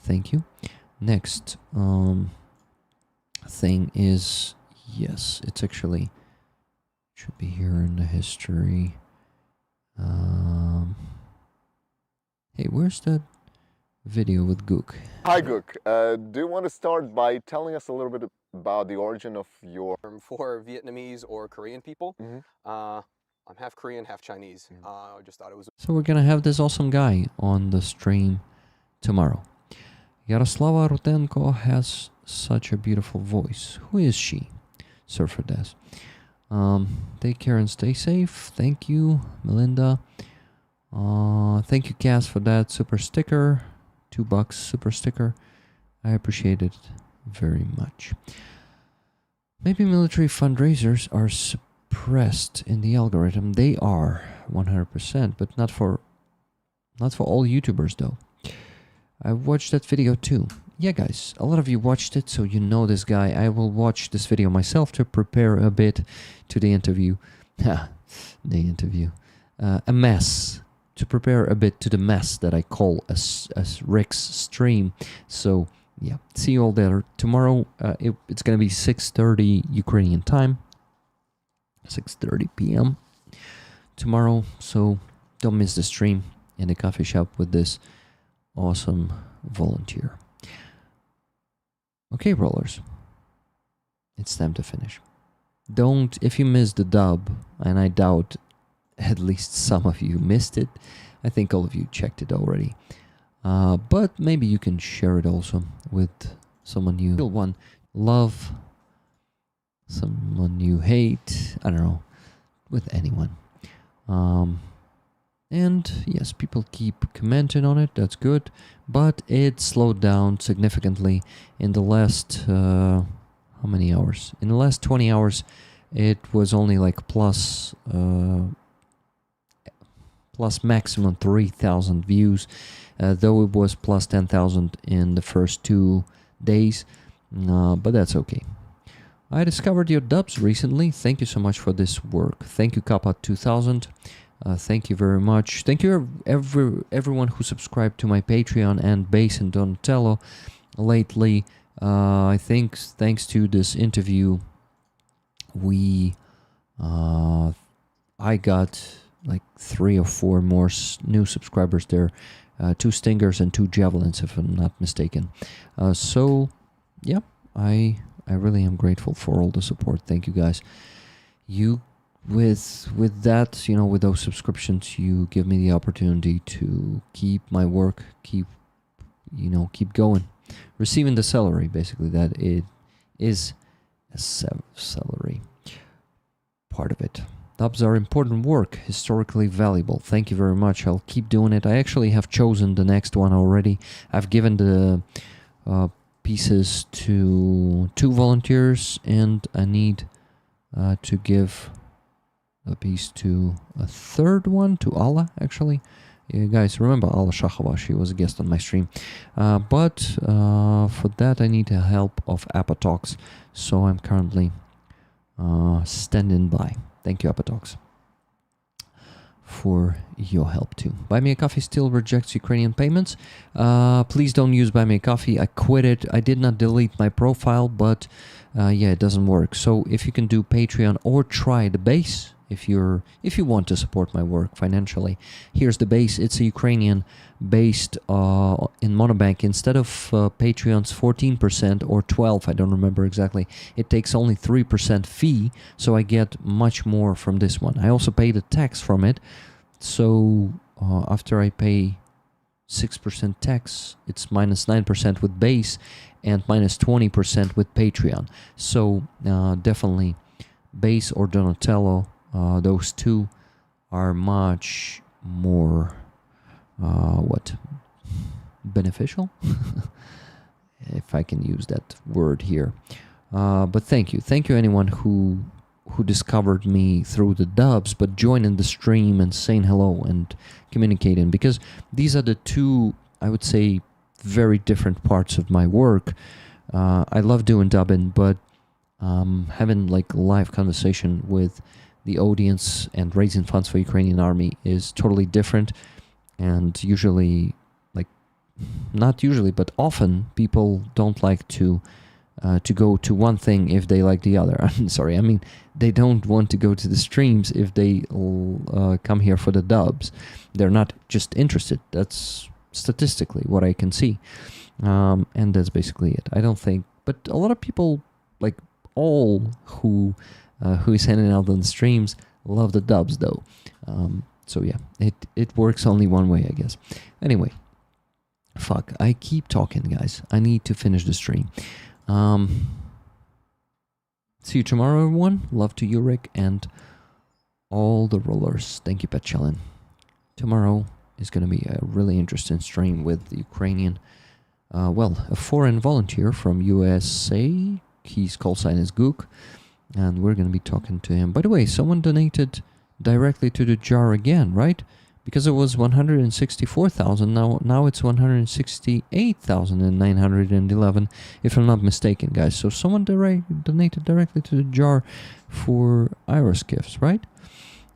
Thank you. Next thing is, yes, it's actually should be here in the history. Hey, where's that video with Gook? Hi Gook, do you want to start by telling us a little bit about the origin of your... For Vietnamese or Korean people. I'm half Korean, half Chinese. I just thought it was... So we're gonna have this awesome guy on the stream tomorrow. Yaroslava Rutenko has such a beautiful voice. Who is she? Surfer Des. Take care and stay safe. Thank you, Melinda. Thank you, Cass, for that super sticker. $2 super sticker. I appreciate it very much. Maybe military fundraisers are suppressed in the algorithm. They are 100%, but not for all YouTubers though. I watched that video too. Yeah, guys, a lot of you watched it, so you know this guy. I will watch this video myself to prepare a bit to the interview. The interview. A mess. To prepare a bit to the mess that I call a Rick's stream. So, yeah, see you all there. Tomorrow, it's going to be 6:30 Ukrainian time. 6:30 p.m. tomorrow, so don't miss the stream in the coffee shop with this awesome volunteer. Okay, rollers, it's time to finish. If you missed the dub, and I doubt at least some of you missed it, I think all of you checked it already, but maybe you can share it also with someone you love, someone you hate, I don't know, with anyone. And yes, people keep commenting on it, that's good, but it slowed down significantly in the last, how many hours? In the last 20 hours, it was only like plus maximum 3,000 views, though it was plus 10,000 in the first 2 days, but that's okay. I discovered your dubs recently. Thank you so much for this work. Thank you, Kappa 2000. Thank you very much. Thank you everyone who subscribed to my Patreon and Base and Donatello lately. I think thanks to this interview, I got like 3 or 4 more new subscribers there. 2 Stingers and 2 Javelins, if I'm not mistaken. So, yeah, I really am grateful for all the support. Thank you, guys. With that, you know, with those subscriptions, you give me the opportunity to keep my work, keep going, receiving the salary, basically, that it is a salary, part of it. Dubs are important work, historically valuable. Thank you very much. I'll keep doing it. I actually have chosen the next one already. I've given the pieces to 2 volunteers, and I need to give a piece to a 3rd one, to Allah, actually. You guys remember Allah Shahava, she was a guest on my stream. But for that I need the help of Apatox, so I'm currently standing by. Thank you, Apatox, for your help too. Buy Me a Coffee still rejects Ukrainian payments. Please don't use Buy Me a Coffee. I quit it. I did not delete my profile, but yeah, it doesn't work. So if you can do Patreon or try the base, if you want to support my work financially, here's the base. It's a Ukrainian based in Monobank. Instead of Patreon's 14% or 12, I don't remember exactly, it takes only 3% fee, so I get much more from this one. I also pay the tax from it, so after I pay 6% tax, it's minus 9% with base and minus 20% with Patreon. So definitely base or Donatello, those 2 are much more beneficial, if I can use that word here. But thank you anyone who discovered me through the dubs, but joining the stream and saying hello and communicating, because these are the 2, I would say, very different parts of my work. I love doing dubbing, but having like live conversation with the audience and raising funds for Ukrainian army is totally different. And usually, like, not usually, but often people don't like to go to one thing if they like the other. I'm sorry, I mean, they don't want to go to the streams if they come here for the dubs. They're not just interested. That's statistically what I can see. And that's basically it. I don't think, but a lot of people, like all who is hanging out on the streams, love the dubs though. So yeah, it works only one way, I guess. Anyway, Fuck, I keep talking, guys. I need to finish the stream. See you tomorrow, everyone. Love to you, Rick, and all the rollers. Thank you, Petchelin. Tomorrow is going to be a really interesting stream with the Ukrainian, a foreign volunteer from USA. His call sign is Gook, and we're going to be talking to him. By the way, someone donated directly to the jar again, right? Because it was 164,000, now it's 168,911, if I'm not mistaken, guys. So someone donated directly to the jar for Aeroskifs, right?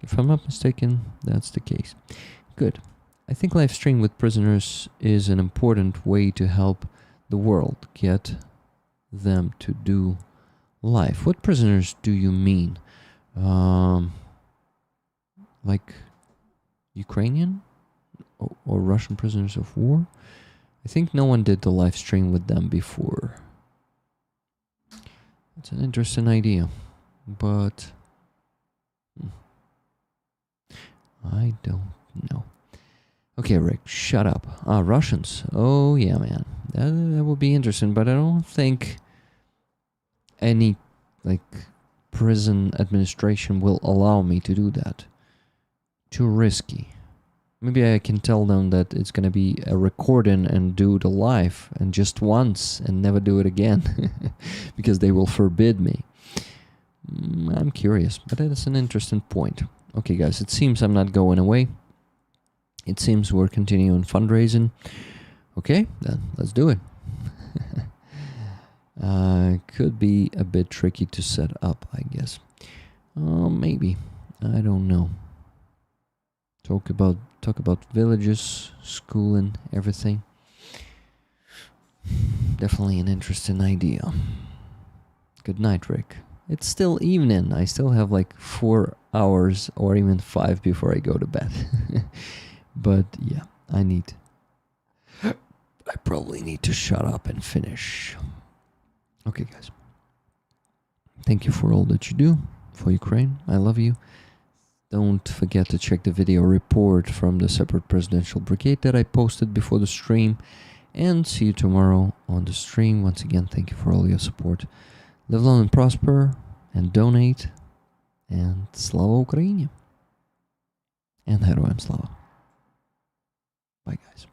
If I'm not mistaken, that's the case. Good. I think live stream with prisoners is an important way to help the world get them to do life. What prisoners do you mean? Like Ukrainian or Russian prisoners of war? I think no one did the live stream with them before. It's an interesting idea, but I don't know. Okay, Rick, shut up. Russians. Oh, yeah, man. That would be interesting, but I don't think any, prison administration will allow me to do that. Too risky. Maybe I can tell them that it's gonna be a recording and do the live, and just once, and never do it again. Because they will forbid me. I'm curious, but that's an interesting point. Okay, guys, it seems I'm not going away. It seems we're continuing fundraising. Okay, then let's do it. Could be a bit tricky to set up, I guess. Maybe. I don't know. Talk about villages, schooling, everything. Definitely an interesting idea. Good night, Rick. It's still evening. I still have 4 hours or even 5 before I go to bed. But yeah, I probably need to shut up and finish. Okay, guys. Thank you for all that you do for Ukraine. I love you. Don't forget to check the video report from the separate presidential brigade that I posted before the stream. And see you tomorrow on the stream. Once again, thank you for all your support. Live long and prosper, and donate. And Slava Ukraini. And Heroям Slava. Bye, guys.